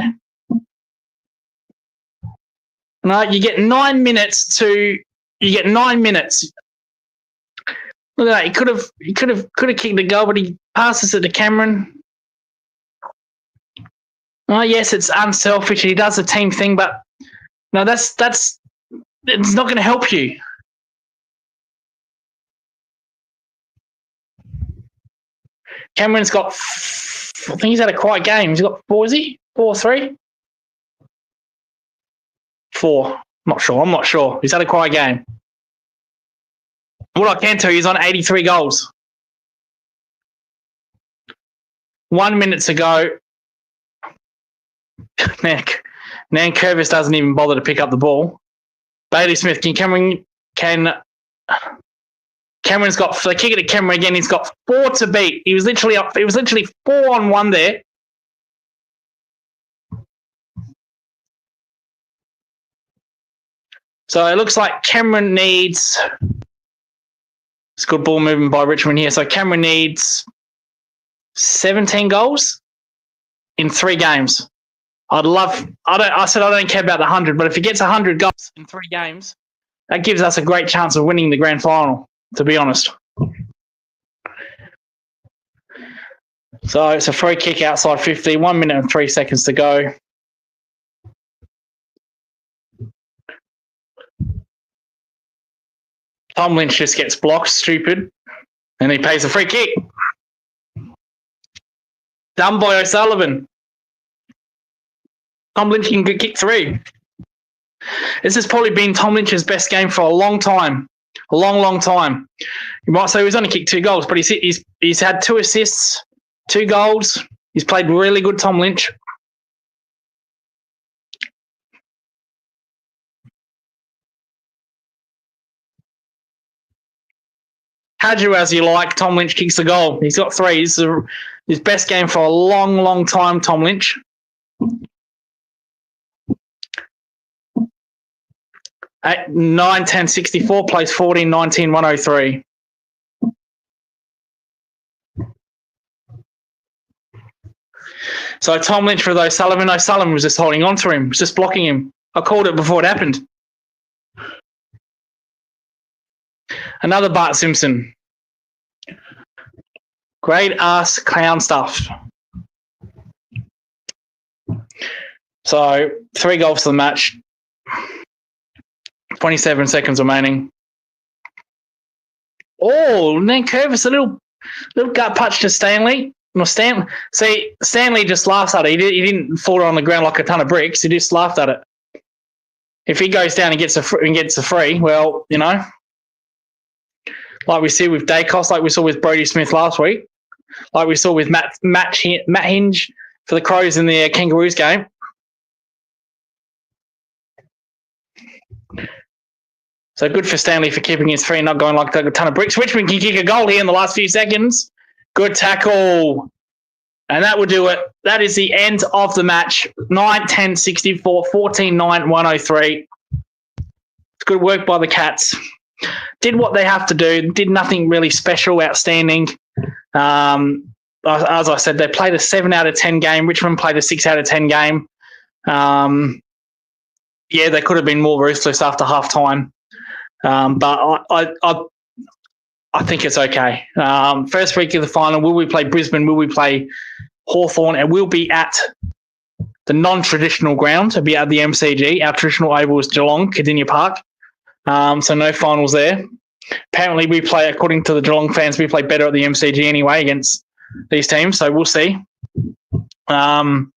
No, you get 9 minutes to. You get 9 minutes. Look at that. He could have kicked the goal, but he passes it to Cameron. Oh yes, it's unselfish. He does the team thing, but no, that's it's not going to help you. Cameron's got. I think he's had a quiet game. He's got 4. Is he 4-3? 4. I'm not sure. He's had a quiet game. What I can tell you, he's on 83 goals. 1 minute to go. Nan Curvis doesn't even bother to pick up the ball. Bailey Smith, Cameron's got, they kick it to Cameron again. He's got 4 to beat. He was literally 4-on-1 there. So it looks like Cameron needs. It's good ball movement by Richmond here. So Cameron needs 17 goals in 3 games. I said I don't care about the 100, but if he gets 100 goals in 3 games, that gives us a great chance of winning the grand final, to be honest. So it's a free kick outside 50, 1 minute and 3 seconds to go. Tom Lynch just gets blocked, stupid, and he pays a free kick. Done by O'Sullivan. Tom Lynch can kick 3. This has probably been Tom Lynch's best game for a long time. A long, long time. You might say he's only kicked 2 goals, but he's had 2 assists, 2 goals. He's played really good, Tom Lynch. Had you as you like, Tom Lynch kicks the goal. He's got 3. This is his best game for a long, long time, Tom Lynch. At 9-10-64, plays 14-19-103. So Tom Lynch for O'Sullivan. O'Sullivan was just holding on to him, was just blocking him. I called it before it happened. Another Bart Simpson. Great ass clown stuff. So 3 goals to the match. 27 seconds remaining. Oh, and then Curvis, a little gut punch to Stanley. Stanley just laughs at it. He didn't fall on the ground like a ton of bricks. He just laughed at it. If he goes down and gets a free, well, you know, like we see with Dacos, like we saw with Brodie Smith last week, like we saw with Matt Hinge for the Crows in the Kangaroos game. So good for Stanley for keeping his 3 and not going like a ton of bricks. Richmond can kick a goal here in the last few seconds. Good tackle. And that will do it. That is the end of the match. 9-10-64, 14-9-103. It's good work by the Cats. Did what they have to do. Did nothing really special, outstanding. as I said, they played a 7 out of 10 game. Richmond played a 6 out of 10 game. Yeah, they could have been more ruthless after half time. But I think it's okay. First week of the final, will we play Brisbane? Will we play Hawthorn? It will be at the non-traditional ground. It'll be at the MCG. Our traditional oval is Geelong, Cardinia Park. So no finals there. Apparently we play, according to the Geelong fans, we play better at the MCG anyway against these teams. So we'll see. But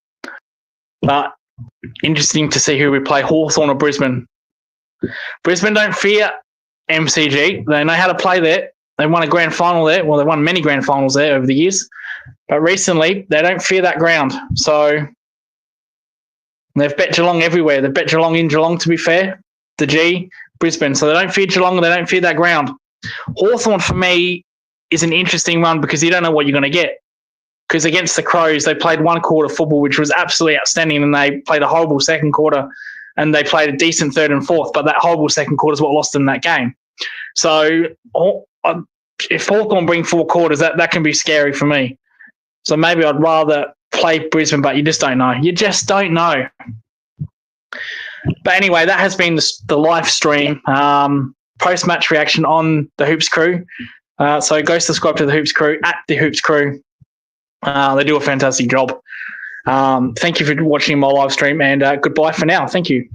interesting to see who we play, Hawthorn or Brisbane. Brisbane don't fear MCG. They know how to play there. They won a grand final there. Well, they won many grand finals there over the years. But recently, they don't fear that ground. So they've bet Geelong everywhere. They've bet Geelong in Geelong, to be fair. The G, Brisbane. So they don't fear Geelong. They don't fear that ground. Hawthorn, for me, is an interesting one because you don't know what you're going to get. Because against the Crows, they played one quarter football, which was absolutely outstanding, and they played a horrible second quarter, and they played a decent third and fourth, but that horrible second quarter is what lost them that game. So if Hawthorn bring 4 quarters, that can be scary for me. So maybe I'd rather play Brisbane, but you just don't know. You just don't know. But anyway, that has been the live stream, post-match reaction on the Hoops Crew. So go subscribe to the Hoops Crew, at the Hoops Crew. They do a fantastic job. Thank you for watching my live stream, and goodbye for now. Thank you.